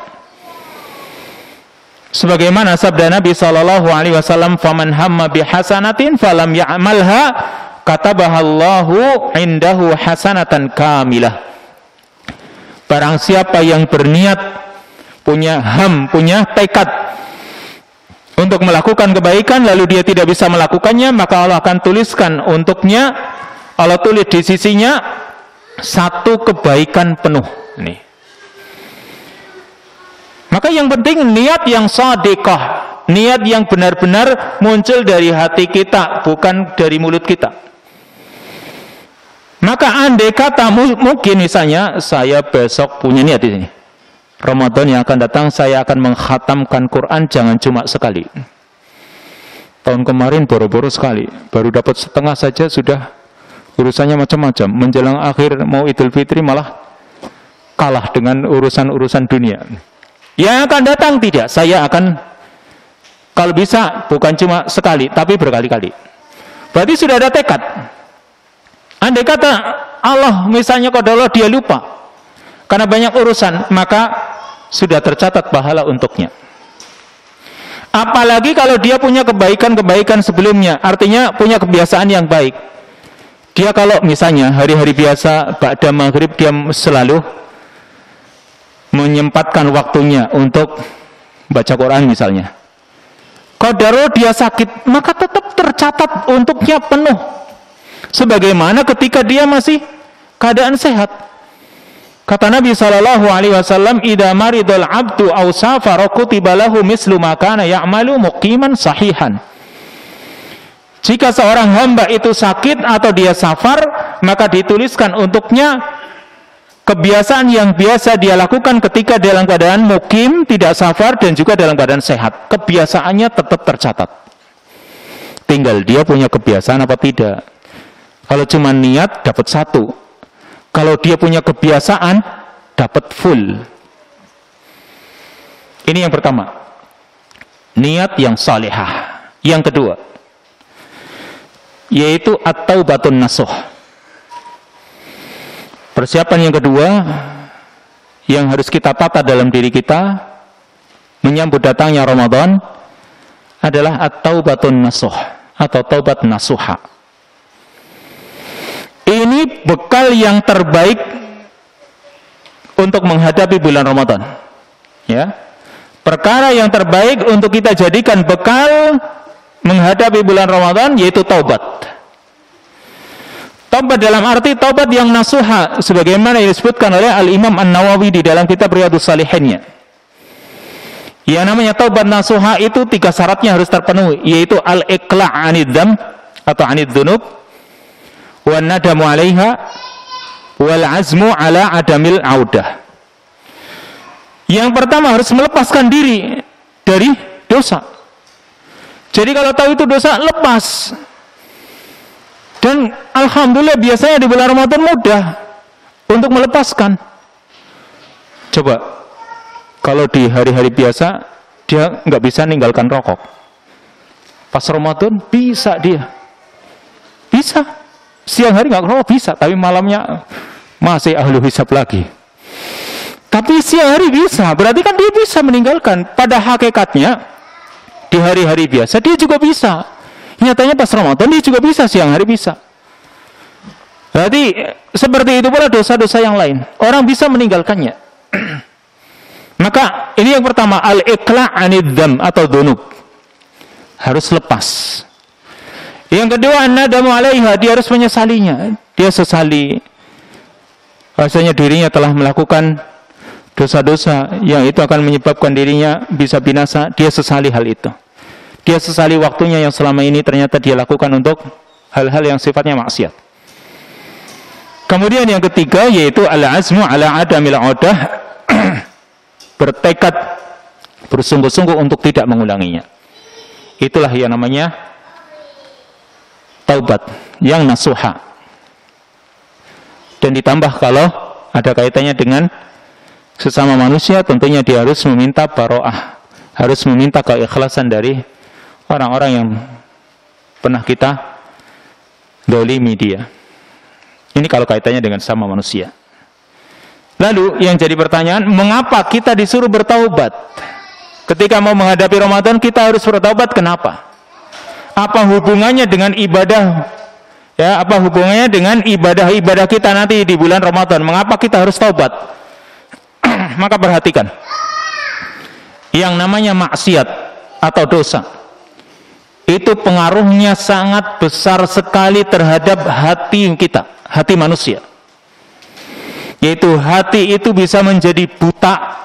Sebagaimana sabda Nabi SAW, "Faman hamma bihasanatin falam ya'malha, katabahallahu indahu hasanatan kamilah." Barang siapa yang berniat, punya tekad untuk melakukan kebaikan, lalu dia tidak bisa melakukannya, maka Allah akan tuliskan untuknya, Allah tulis di sisinya 1 kebaikan penuh. Nih. Maka yang penting niat yang shadiqah, niat yang benar-benar muncul dari hati kita, bukan dari mulut kita. Maka andai kata mungkin misalnya saya besok punya niat ini, Ramadan yang akan datang saya akan mengkhatamkan Quran jangan cuma sekali. Tahun kemarin boro-boro sekali, baru dapat setengah saja sudah urusannya macam-macam. Menjelang akhir mau Idul Fitri malah kalah dengan urusan-urusan dunia. Yang akan datang tidak, saya akan kalau bisa bukan cuma sekali tapi berkali-kali. Berarti sudah ada tekad. Andai kata Allah misalnya qadarullah dia lupa karena banyak urusan, maka sudah tercatat pahala untuknya. Apalagi kalau dia punya kebaikan-kebaikan sebelumnya, artinya punya kebiasaan yang baik. Dia kalau misalnya hari-hari biasa ba'da maghrib dia selalu menyempatkan waktunya untuk baca Quran misalnya. Qadaro dia sakit, maka tetap tercatat untuknya penuh. Sebagaimana ketika dia masih keadaan sehat. Kata Nabi SAW, "Idza maridul 'abdu aw safara kutiba lahu mislu ma kana ya'malu muqiman sahihan." Jika seorang hamba itu sakit atau dia safar, maka dituliskan untuknya kebiasaan yang biasa dia lakukan ketika dalam keadaan mukim, tidak safar, dan juga dalam keadaan sehat. Kebiasaannya tetap tercatat. Tinggal dia punya kebiasaan apa tidak. Kalau cuma niat, dapat 1. Kalau dia punya kebiasaan, dapat full. Ini yang pertama. Niat yang salihah. Yang kedua, yaitu at-taubatun nasuh. Persiapan yang kedua yang harus kita tata dalam diri kita menyambut datangnya Ramadan adalah at-taubatun nasuh atau taubat nasuha. Ini bekal yang terbaik untuk menghadapi bulan Ramadan. Ya. Perkara yang terbaik untuk kita jadikan bekal menghadapi bulan Ramadan yaitu taubat. Taubat dalam arti taubat yang nasuha, sebagaimana yang disebutkan oleh Al-Imam An-Nawawi di dalam kitab Riyadhus Shalihinnya. Yang namanya taubat nasuha itu 3 syaratnya harus terpenuhi, yaitu al-iqla' 'anid dzam atau 'anid dzunub, wan nadamu 'alaiha, wal 'azmu 'ala adamil 'audah. Yang pertama harus melepaskan diri dari dosa. Jadi kalau tahu itu dosa, lepas. Dan alhamdulillah biasanya di bulan Ramadan mudah untuk melepaskan. Coba, kalau di hari-hari biasa, dia nggak bisa ninggalkan rokok. Pas Ramadan, bisa dia. Bisa. Siang hari nggak rokok, bisa. Tapi malamnya masih ahlu hisab lagi. Tapi siang hari bisa. Berarti kan dia bisa meninggalkan. Pada hakikatnya, di hari-hari biasa dia juga bisa. Nyatanya pas Ramadan dia juga bisa, siang hari bisa. Berarti seperti itu pula dosa-dosa yang lain. Orang bisa meninggalkannya. Maka ini yang pertama, al-iqla' 'anid dzam atau dzunub. Harus lepas. Yang kedua, an-nadamu 'alaiha, dia harus menyesalinya. Dia sesali bahwasanya dirinya telah melakukan dosa-dosa yang itu akan menyebabkan dirinya bisa binasa. Dia sesali hal itu. Dia sesali waktunya yang selama ini ternyata dia lakukan untuk hal-hal yang sifatnya maksiat. Kemudian yang ketiga yaitu al-azmu 'ala adamil 'audah. Bertekad bersungguh-sungguh untuk tidak mengulanginya. Itulah yang namanya taubat yang nasuha. Dan ditambah kalau ada kaitannya dengan sesama manusia, tentunya dia harus meminta baro'ah, harus meminta keikhlasan dari orang-orang yang pernah kita dolimi dia. Ini kalau kaitannya dengan sama manusia. Lalu yang jadi pertanyaan, mengapa kita disuruh bertaubat? Ketika mau menghadapi Ramadan kita harus bertaubat, kenapa? Apa hubungannya dengan ibadah? Ya, apa hubungannya dengan ibadah-ibadah kita nanti di bulan Ramadan? Mengapa kita harus taubat? Maka perhatikan. Yang namanya maksiat atau dosa, itu pengaruhnya sangat besar sekali terhadap hati kita, hati manusia. Yaitu hati itu bisa menjadi buta,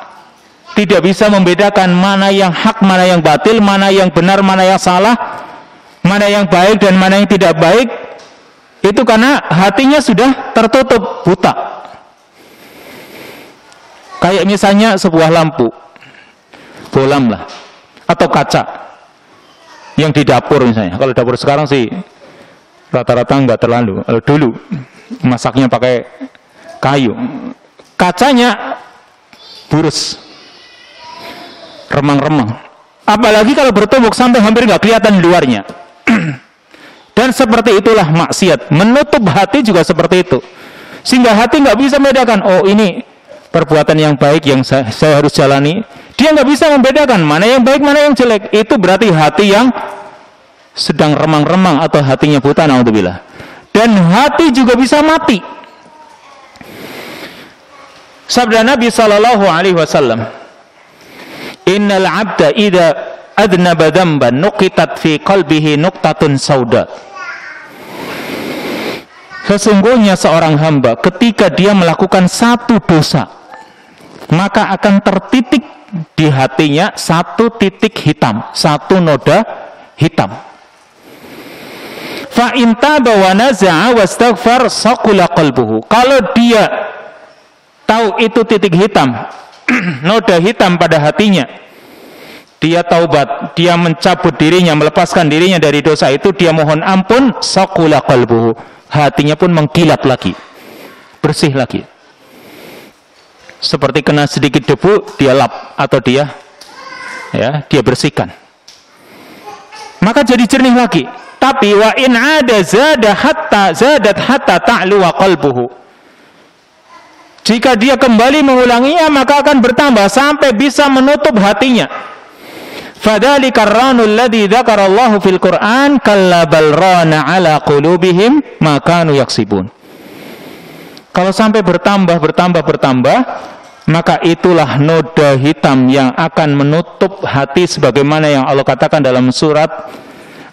tidak bisa membedakan mana yang hak, mana yang batil, mana yang benar, mana yang salah, mana yang baik dan mana yang tidak baik. Itu karena hatinya sudah tertutup, buta. Kayak misalnya sebuah lampu bolam lah, atau kaca yang di dapur misalnya. Kalau dapur sekarang sih rata-rata nggak terlalu. Kalau dulu masaknya pakai kayu, kacanya burus, remang-remang. Apalagi kalau bertumbuk sampai hampir nggak kelihatan luarnya. Dan seperti itulah maksiat, menutup hati juga seperti itu, sehingga hati nggak bisa membedakan, oh ini perbuatan yang baik yang saya harus jalani. Dia Dia nggak bisa membedakan mana yang baik, mana yang jelek. Itu berarti hati yang sedang remang-remang atau hatinya buta, naudzubillah. Dan hati juga bisa mati. Sabda Nabi sallallahu alaihi wasallam, "Innal 'abda idza adnaba dzamban nuqitat fi qalbihi nuqtatun sauda." Sesungguhnya seorang hamba ketika dia melakukan satu dosa, maka akan tertitik di hatinya satu titik hitam, satu noda hitam. Fa in taba wa naza'a wastaghfar saqula qalbuhu. Kalau dia tahu itu titik hitam, noda hitam pada hatinya, dia taubat, dia mencabut dirinya, melepaskan dirinya dari dosa itu, dia mohon ampun, saqula qalbuhu, hatinya pun mengkilap lagi, bersih lagi. Seperti kena sedikit debu, dia lap atau dia bersihkan. Maka jadi jernih lagi. Tapi wa in ada zadat hatta ta'lu wa qalbuhu. Jika dia kembali mengulanginya, maka akan bertambah sampai bisa menutup hatinya. Fadzalika ar-ranul ladzi dzakarallahu fil Qur'an kalla bal rana ala qulubihim ma kanu yaksibun. Kalau sampai bertambah, maka itulah noda hitam yang akan menutup hati, sebagaimana yang Allah katakan dalam surat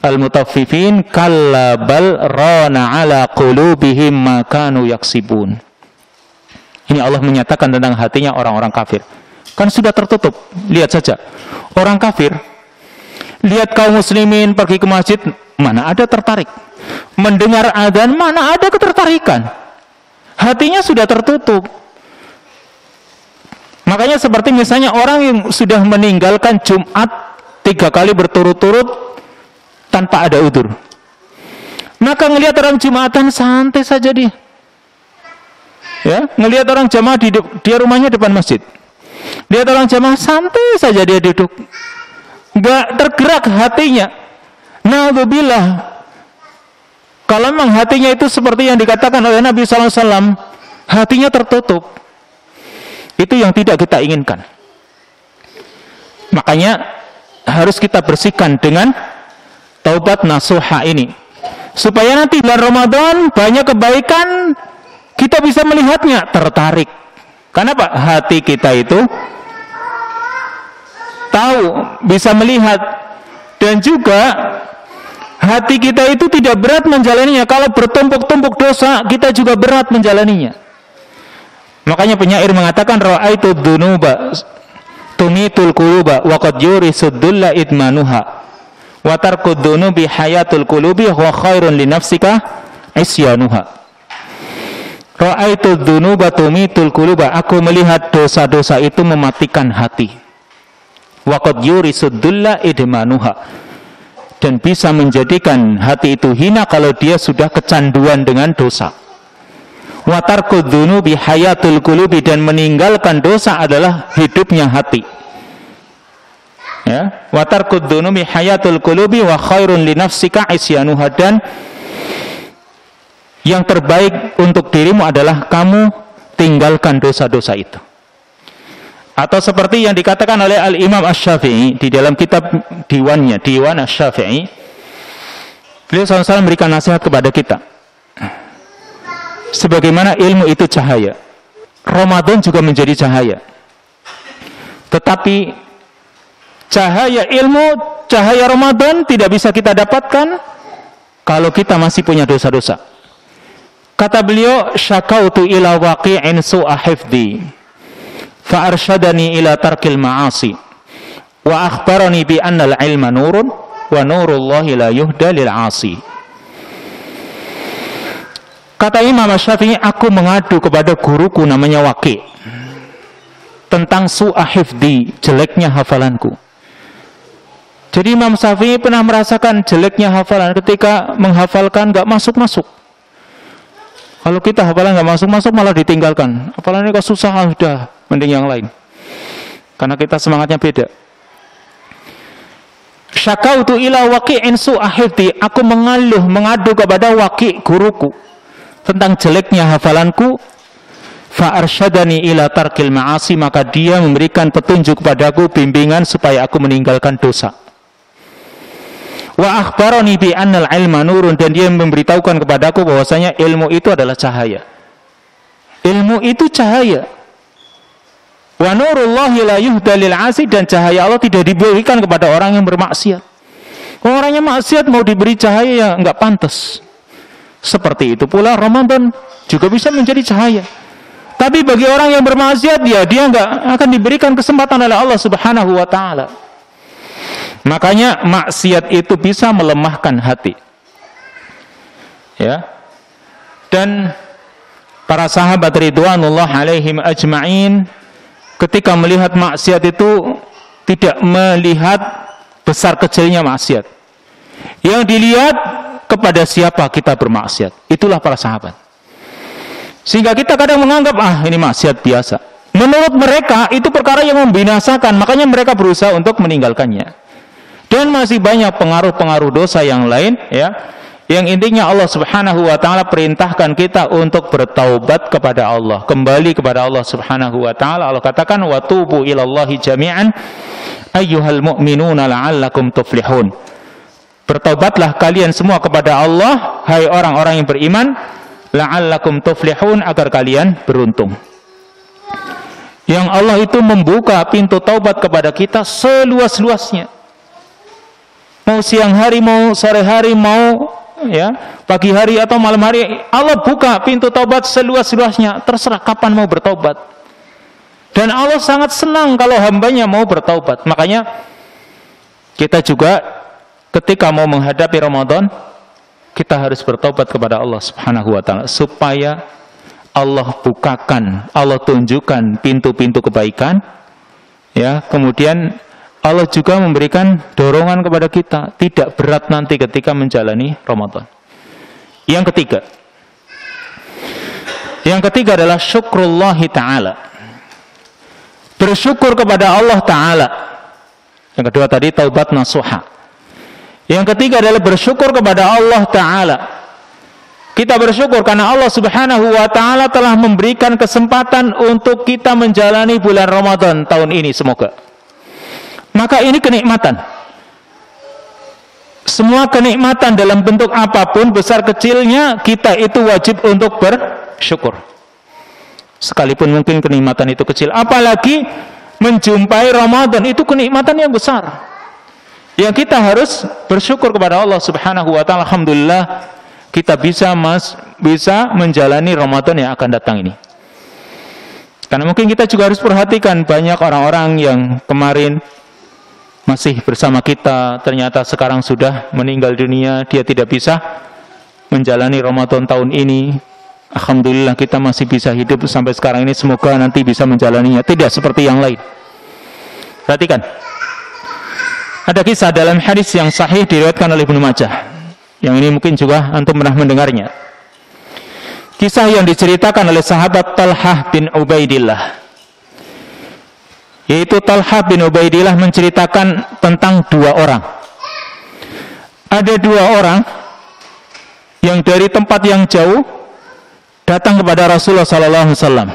Al-Mutaffifin, kalla bal rana ala qulubihim ma kanu yaksibun. Ini Allah menyatakan tentang hatinya orang-orang kafir. Kan sudah tertutup. Lihat saja. Orang kafir, lihat kaum muslimin pergi ke masjid, mana ada tertarik. Mendengar adzan, mana ada ketertarikan. Hatinya sudah tertutup. Makanya seperti misalnya orang yang sudah meninggalkan Jumat 3 kali berturut-turut tanpa ada udzur. Maka ngelihat orang Jumatan santai saja dia. Ya, ngelihat orang jamaah dia rumahnya depan masjid. Lihat orang jamaah santai saja dia duduk. Enggak tergerak hatinya. Naudzubillah. Kalau memang hatinya itu seperti yang dikatakan oleh Nabi SAW, hatinya tertutup. Itu yang tidak kita inginkan. Makanya harus kita bersihkan dengan taubat nasuha ini. Supaya nanti bulan Ramadan banyak kebaikan, kita bisa melihatnya, tertarik. Karena apa? Hati kita itu tahu, bisa melihat. Dan juga hati kita itu tidak berat menjalaninya. Kalau bertumpuk-tumpuk dosa, kita juga berat menjalaninya. Makanya penyair mengatakan, ra'aitu dzunuba tumitul quluba wa qad yurisud dulla idmanuha wa tarkud dzunubi hayatul qulubi wa khairun li nafsika isyanuha. Ra'aitu dzunuba tumitul quluba, aku melihat dosa-dosa itu mematikan hati. Wa qad yurisud dulla idmanuha, dan bisa menjadikan hati itu hina kalau dia sudah kecanduan dengan dosa. Wa tarkud dzunubi hayatul qulubi, dan meninggalkan dosa adalah hidupnya hati. Ya, wa tarkud dzunubi hayatul qulubi wa khairun li nafsika isyanuha, dan yang terbaik untuk dirimu adalah kamu tinggalkan dosa-dosa itu. Atau seperti yang dikatakan oleh Al-Imam Asy-Syafi'i di dalam kitab diwannya, Diwan Asy-Syafi'i, beliau SAW memberikan nasihat kepada kita. Sebagaimana ilmu itu cahaya, Ramadan juga menjadi cahaya. Tetapi cahaya ilmu, cahaya Ramadan tidak bisa kita dapatkan kalau kita masih punya dosa-dosa. Kata beliau, syakautu ila waqi'in su'a hifdhi fa arsyadani ila tarkil ma'asi wa akhbarani bi anna al-ilma nurun wa nurullahi la yuhda lil 'asi. Kata Imam Syafi'i, aku mengadu kepada guruku namanya Waqi' tentang su'a hifdhi, jeleknya hafalanku. Jadi Imam Syafi'i pernah merasakan jeleknya hafalan ketika menghafalkan gak masuk-masuk. Kalau kita hafalan gak masuk-masuk malah ditinggalkan. Hafalannya kok susah, sudah mending yang lain. Karena kita semangatnya beda. Syakautu ila waqi'in su'a hifdhi, aku mengadu kepada Waqi' guruku tentang jeleknya hafalanku, fa arsyadani ila tarkil ma'asi, maka dia memberikan petunjuk kepadaku, bimbingan supaya aku meninggalkan dosa. Wa akhbarani bi annal ilma nurun, dan dia memberitahukan kepadaku bahwasanya ilmu itu adalah cahaya. Ilmu itu cahaya. Wa nurullahi la yuhda lil 'asi, dan cahaya Allah tidak diberikan kepada orang yang bermaksiat. Orangnya maksiat mau diberi cahaya ya enggak pantas. Seperti itu pula Ramadan juga bisa menjadi cahaya. Tapi bagi orang yang bermaksiat dia enggak akan diberikan kesempatan oleh Allah Subhanahu wa taala. Makanya maksiat itu bisa melemahkan hati. Ya. Dan para sahabat ridwanullah alaihim ajma'in ketika melihat maksiat itu tidak melihat besar kecilnya maksiat. Yang dilihat kepada siapa kita bermaksiat. Itulah para sahabat. Sehingga kita kadang menganggap ini maksiat biasa. Menurut mereka itu perkara yang membinasakan, makanya mereka berusaha untuk meninggalkannya. Dan masih banyak pengaruh-pengaruh dosa yang lain, ya. Yang intinya Allah Subhanahu wa taala perintahkan kita untuk bertaubat kepada Allah, kembali kepada Allah Subhanahu wa taala. Allah katakan wa tubu ilallahi jami'an ayyuhal mu'minuna la'allakum tuflihun. Bertaubatlah kalian semua kepada Allah, hai orang-orang yang beriman, la'allakum tuflihun, agar kalian beruntung. Yang Allah itu membuka pintu taubat kepada kita seluas-luasnya. Mau siang hari, mau sore hari, mau pagi hari atau malam hari, Allah buka pintu taubat seluas-luasnya. Terserah kapan mau bertaubat. Dan Allah sangat senang kalau hambanya mau bertaubat. Makanya kita juga ketika mau menghadapi Ramadan, kita harus bertaubat kepada Allah Subhanahu wa taala supaya Allah bukakan, Allah tunjukkan pintu-pintu kebaikan. Ya, kemudian Allah juga memberikan dorongan kepada kita, tidak berat nanti ketika menjalani Ramadan. Yang ketiga adalah syukrullahi ta'ala. Bersyukur kepada Allah Ta'ala. Yang kedua tadi taubat nasuha. Yang ketiga adalah bersyukur kepada Allah Ta'ala. Kita bersyukur karena Allah Subhanahu wa ta'ala telah memberikan kesempatan untuk kita menjalani bulan Ramadan tahun ini, semoga. Maka ini kenikmatan. Semua kenikmatan dalam bentuk apapun, besar kecilnya, kita itu wajib untuk bersyukur. Sekalipun mungkin kenikmatan itu kecil, apalagi menjumpai Ramadan, itu kenikmatan yang besar. Yang kita harus bersyukur kepada Allah Subhanahu wa ta'ala. Alhamdulillah kita bisa menjalani Ramadan yang akan datang ini. Karena mungkin kita juga harus perhatikan banyak orang-orang yang kemarin masih bersama kita, ternyata sekarang sudah meninggal dunia, dia tidak bisa menjalani Ramadan tahun ini. Alhamdulillah kita masih bisa hidup sampai sekarang ini, semoga nanti bisa menjalaninya, tidak seperti yang lain. Perhatikan, ada kisah dalam hadis yang sahih diriwayatkan oleh Ibnu Majah, yang ini mungkin juga antum pernah mendengarnya. Kisah yang diceritakan oleh sahabat Talhah bin Ubaidillah, yaitu Talhah bin Ubaidillah menceritakan tentang dua orang. Ada dua orang yang dari tempat yang jauh datang kepada Rasulullah SAW,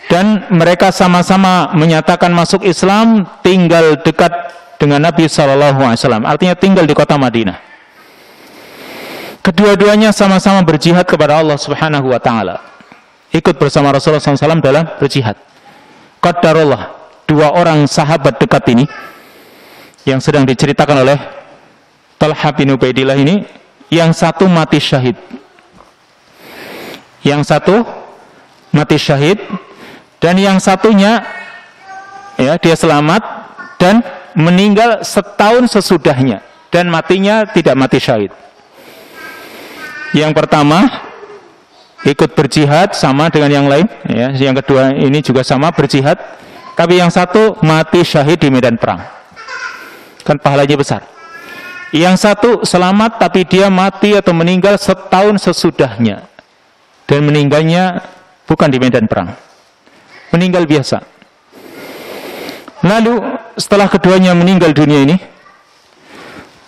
dan mereka sama-sama menyatakan masuk Islam, tinggal dekat dengan Nabi SAW, artinya tinggal di kota Madinah. Kedua-duanya sama-sama berjihad kepada Allah Subhanahu wa ta'ala, ikut bersama Rasulullah SAW dalam berjihad. Qadarullah, dua orang sahabat dekat ini yang sedang diceritakan oleh Talhah bin Ubaidillah ini, yang satu mati syahid. Yang satu mati syahid, dan yang satunya dia selamat dan meninggal setahun sesudahnya, dan matinya tidak mati syahid. Yang pertama ikut berjihad sama dengan yang lain, yang kedua ini juga sama berjihad, tapi yang satu mati syahid di medan perang, kan pahalanya besar. Yang satu selamat tapi dia mati atau meninggal setahun sesudahnya, dan meninggalnya bukan di medan perang, meninggal biasa. Lalu setelah keduanya meninggal dunia ini,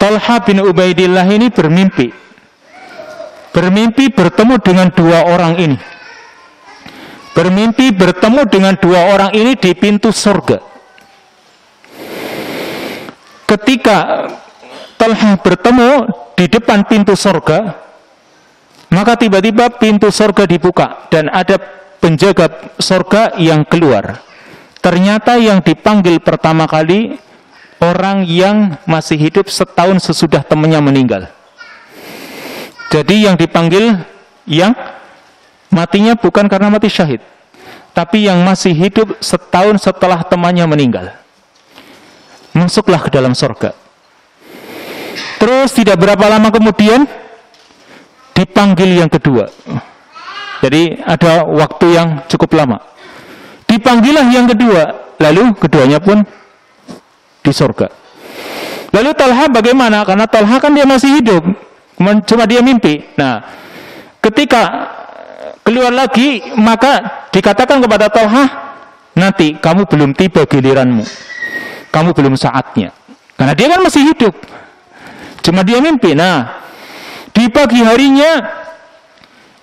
Talhah bin Ubaidillah ini bermimpi bertemu dengan dua orang ini. bermimpi bertemu dengan dua orang ini di pintu surga. Ketika Talha bertemu di depan pintu surga, maka tiba-tiba pintu surga dibuka dan ada penjaga surga yang keluar. Ternyata yang dipanggil pertama kali orang yang masih hidup setahun sesudah temannya meninggal. Jadi yang dipanggil yang matinya bukan karena mati syahid, tapi yang masih hidup setahun setelah temannya meninggal. Masuklah ke dalam surga. Terus tidak berapa lama kemudian dipanggil yang kedua. Jadi ada waktu yang cukup lama. Dipanggilah yang kedua, lalu keduanya pun di surga. Lalu Talha bagaimana? Karena Talha kan dia masih hidup, cuma dia mimpi. Nah, ketika keluar lagi, maka dikatakan kepada Talha, nanti kamu belum tiba giliranmu, kamu belum saatnya. Karena dia kan masih hidup, cuma dia mimpi. Nah, di pagi harinya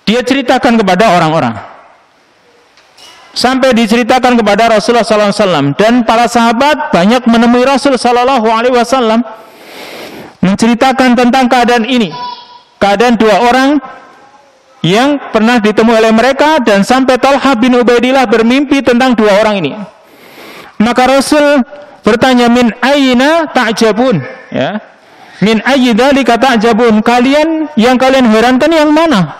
dia ceritakan kepada orang-orang, sampai diceritakan kepada Rasulullah SAW, dan para sahabat banyak menemui Rasul SAW menceritakan tentang keadaan ini, keadaan dua orang yang pernah ditemui oleh mereka, dan sampai Talha bin Ubaidillah bermimpi tentang dua orang ini. Maka Rasul bertanya, min aina ta'jabun, ya, min ayyi dzalika ta'jabun, kalian yang kalian herankan yang mana?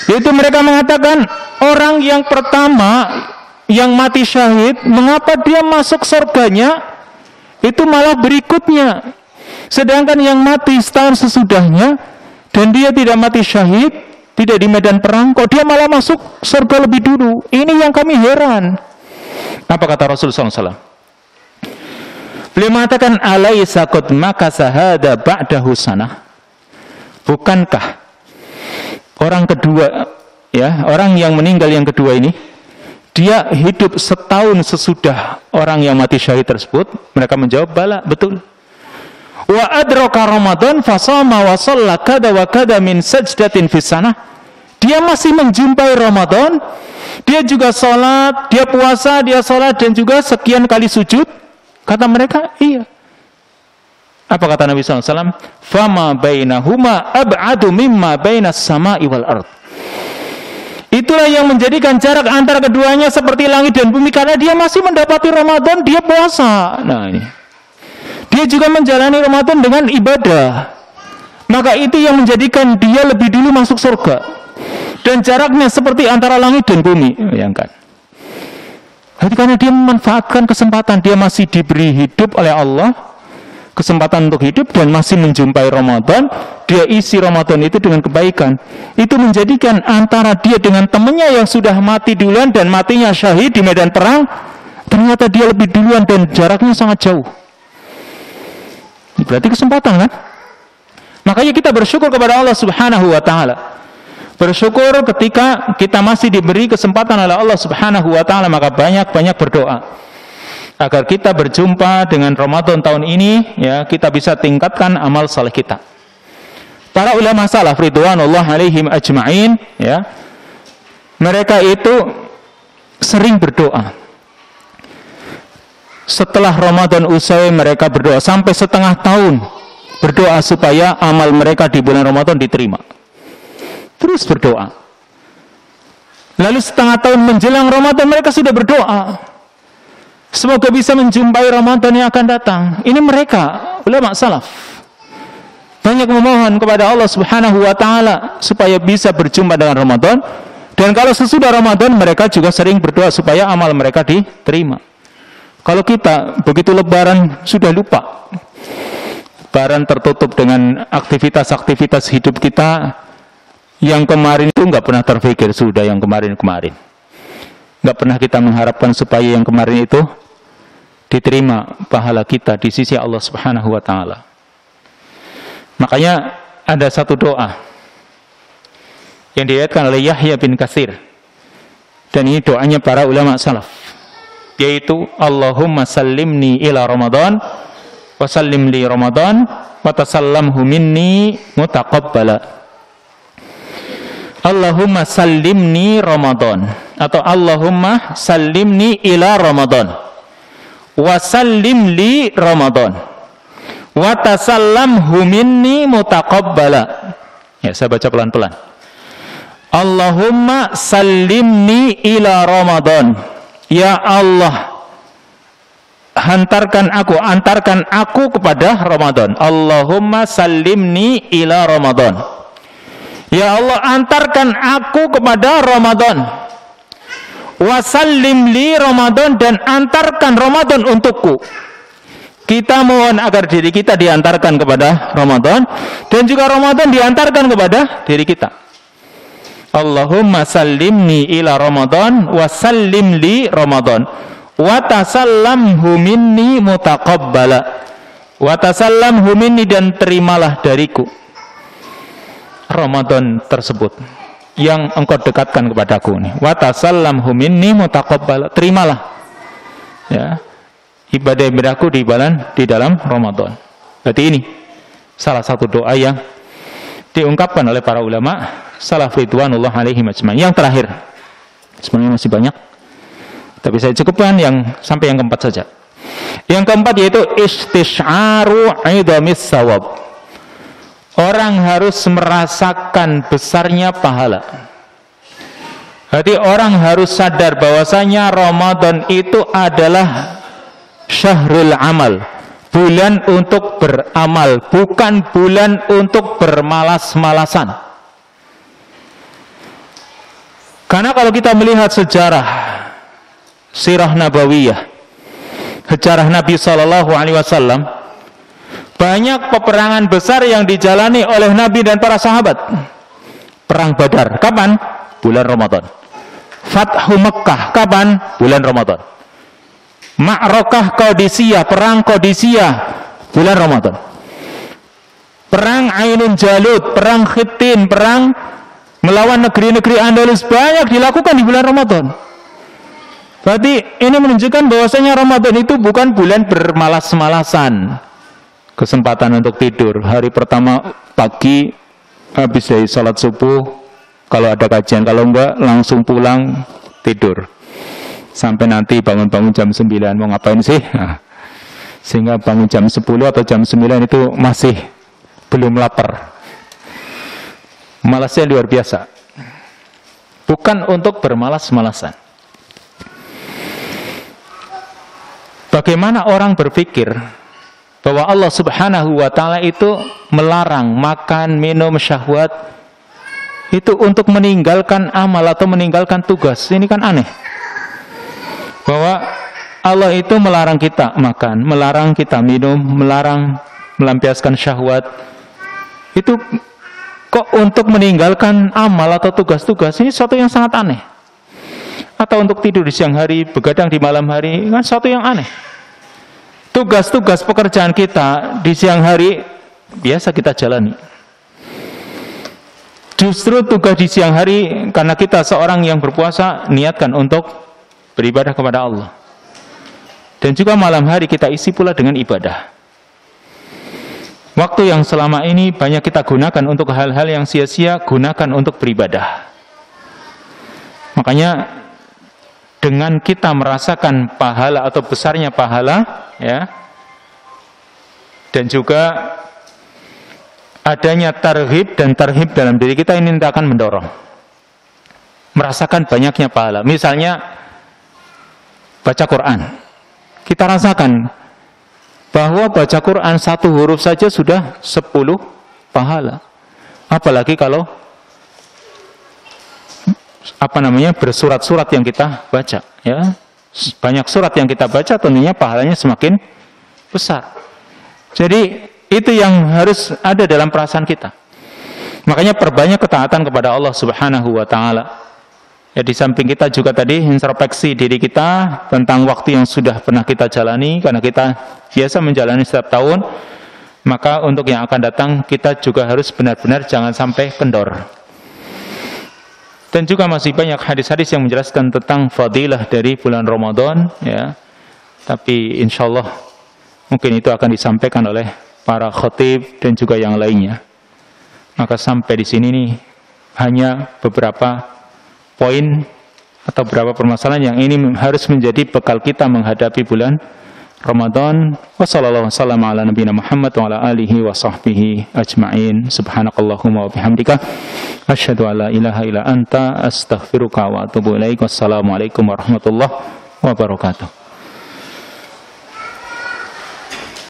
Yaitu mereka mengatakan, orang yang pertama yang mati syahid, mengapa dia masuk surganya itu malah berikutnya, sedangkan yang mati setahun sesudahnya dan dia tidak mati syahid, tidak di medan perang, kok dia malah masuk surga lebih dulu? Ini yang kami heran. Apa kata Rasulullah SAW? Beliau mengatakan, alaysa qad makasa hada ba'dahu sanah, bukankah orang kedua, ya, orang yang meninggal yang kedua ini, dia hidup setahun sesudah orang yang mati syahid tersebut? Mereka menjawab, bala, betul. Wa adraka Ramadan fasama wa shalla kada wa kada min sajdatin fis sanah. Dia masih menjumpai Ramadan, dia juga salat, dia puasa, dia salat, dan juga sekian kali sujud. Kata mereka, iya. Apa kata Nabi SAW? Fama bainahuma ab'adu mimma bainas sama'i wal ard. Itulah yang menjadikan jarak antara keduanya seperti langit dan bumi, karena dia masih mendapati Ramadan, dia puasa. Nah, ini. Dia juga menjalani Ramadan dengan ibadah. Maka itu yang menjadikan dia lebih dulu masuk surga. Dan jaraknya seperti antara langit dan bumi. Bayangkan. Jadi karena dia memanfaatkan kesempatan, dia masih diberi hidup oleh Allah, kesempatan untuk hidup, dan masih menjumpai Ramadan, dia isi Ramadan itu dengan kebaikan. Itu menjadikan antara dia dengan temannya yang sudah mati duluan dan matinya syahid di medan perang, ternyata dia lebih duluan dan jaraknya sangat jauh. Berarti kesempatan, kan? Makanya kita bersyukur kepada Allah Subhanahu wa ta'ala. Bersyukur ketika kita masih diberi kesempatan oleh Allah Subhanahu wa ta'ala, maka banyak-banyak berdoa agar kita berjumpa dengan Ramadan tahun ini, ya, kita bisa tingkatkan amal saleh kita. Para ulama salaf ridwanullah alaihim ajma'in, ya, mereka itu sering berdoa. Setelah Ramadan usai, mereka berdoa sampai setengah tahun, berdoa supaya amal mereka di bulan Ramadan diterima. Terus berdoa. Lalu setengah tahun menjelang Ramadan, mereka sudah berdoa, semoga bisa menjumpai Ramadan yang akan datang. Ini mereka, ulama salaf, banyak memohon kepada Allah Subhanahu wa ta'ala supaya bisa berjumpa dengan Ramadan. Dan kalau sesudah Ramadan, mereka juga sering berdoa supaya amal mereka diterima. Kalau kita begitu Lebaran sudah lupa, Lebaran tertutup dengan aktivitas-aktivitas hidup kita yang kemarin itu nggak pernah terpikir, sudah yang kemarin-kemarin. Nggak pernah kita mengharapkan supaya yang kemarin itu diterima pahala kita di sisi Allah Subhanahu wa ta'ala. Makanya ada satu doa yang diriwayatkan oleh Yahya bin Katsir, dan ini doanya para ulama salaf, yaitu Allahumma sallimni ila Ramadan wa sallim li Ramadan wa tasallamhu minni mutaqabbala. Allahumma sallimni Ramadan, atau Allahumma sallimni ila Ramadan wa sallim li Ramadan wa tasallamhu minni mutaqabbala. Ya, saya baca pelan-pelan. Allahumma sallimni ila Ramadan. Ya Allah, antarkan aku kepada Ramadan. Allahumma sallimni ila Ramadan. Ya Allah, antarkan aku kepada Ramadan. Wa sallim li Ramadan, dan antarkan Ramadan untukku. Kita mohon agar diri kita diantarkan kepada Ramadan, dan juga Ramadan diantarkan kepada diri kita. Allahumma sallimni ila Ramadan wa sallim li Ramadan wa tasallamhu minni mutaqabbala. Wa tasallamhu minni, dan terimalah dariku Ramadan tersebut yang engkau dekatkan kepadaku nih. Wa tasallamhu minni mutaqabbala, terimalah ya ibadah-ibadahku di dalam Ramadan. Berarti ini salah satu doa yang diungkapkan oleh para ulama salaf ridwanullah alaihim ajmain. Yang terakhir, sebenarnya masih banyak, tapi saya cukupkan sampai yang keempat saja. Yang keempat yaitu istisyaru idhamis sawab. Orang harus merasakan besarnya pahala. Jadi orang harus sadar bahwasanya Ramadan itu adalah syahrul amal, bulan untuk beramal, bukan bulan untuk bermalas-malasan. Karena kalau kita melihat sejarah sirah nabawiyah, sejarah Nabi SAW, banyak peperangan besar yang dijalani oleh Nabi dan para sahabat. Perang Badar, kapan? Bulan Ramadan. Fathu Mekkah, kapan? Bulan Ramadan. Ma'rakah Qadisiyah, perang Qadisiyah, bulan Ramadan. Perang Ainun Jalut, perang Khittin, perang melawan negeri-negeri Andalus, banyak dilakukan di bulan Ramadan. Berarti ini menunjukkan bahwasanya Ramadan itu bukan bulan bermalas-malasan. Kesempatan untuk tidur. Hari pertama pagi habis dari sholat subuh, kalau ada kajian, kalau enggak langsung pulang tidur. Sampai nanti bangun-bangun jam 9, mau ngapain sih? Nah, sehingga bangun jam 10 atau jam 9 itu masih belum lapar. Malasnya luar biasa. Bukan untuk bermalas-malasan. Bagaimana orang berpikir bahwa Allah Subhanahu wa ta'ala itu melarang makan, minum, syahwat itu untuk meninggalkan amal atau meninggalkan tugas. Ini kan aneh. Bahwa Allah itu melarang kita makan, melarang kita minum, melarang melampiaskan syahwat. Itu kok untuk meninggalkan amal atau tugas-tugas, ini sesuatu yang sangat aneh. Atau untuk tidur di siang hari, begadang di malam hari, kan sesuatu yang aneh. Tugas-tugas pekerjaan kita di siang hari biasa kita jalani. Justru tugas di siang hari, karena kita seorang yang berpuasa, niatkan untuk beribadah kepada Allah. Dan juga malam hari kita isi pula dengan ibadah. Waktu yang selama ini banyak kita gunakan untuk hal-hal yang sia-sia, gunakan untuk beribadah. Makanya dengan kita merasakan pahala atau besarnya pahala, ya, dan juga adanya targhib dan tarhib dalam diri kita, ini akan mendorong merasakan banyaknya pahala. Misalnya baca Quran, kita rasakan bahwa baca Quran satu huruf saja sudah 10 pahala. Apalagi kalau bersurat-surat yang kita baca, ya. Banyak surat yang kita baca, tentunya pahalanya semakin besar. Jadi itu yang harus ada dalam perasaan kita. Makanya perbanyak ketaatan kepada Allah Subhanahu wa ta'ala. Ya, di samping kita juga tadi introspeksi diri kita tentang waktu yang sudah pernah kita jalani, karena kita biasa menjalani setiap tahun. Maka untuk yang akan datang kita juga harus benar-benar jangan sampai kendor. Dan juga masih banyak hadis-hadis yang menjelaskan tentang fadilah dari bulan Ramadan, ya. Tapi insya Allah mungkin itu akan disampaikan oleh para khatib dan juga yang lainnya. Maka sampai di sini nih hanya beberapa poin atau beberapa permasalahan yang ini harus menjadi bekal kita menghadapi bulan Ramadan. Wassallallahu wasallam ala nabiyina Muhammad wa ala alihi wa sahbihi ajma'in. Subhanakallahumma wa bihamdika asyhadu an la ilaha illa anta astaghfiruka wa atubu ilaik. Wassalamualaikum warahmatullahi wabarakatuh.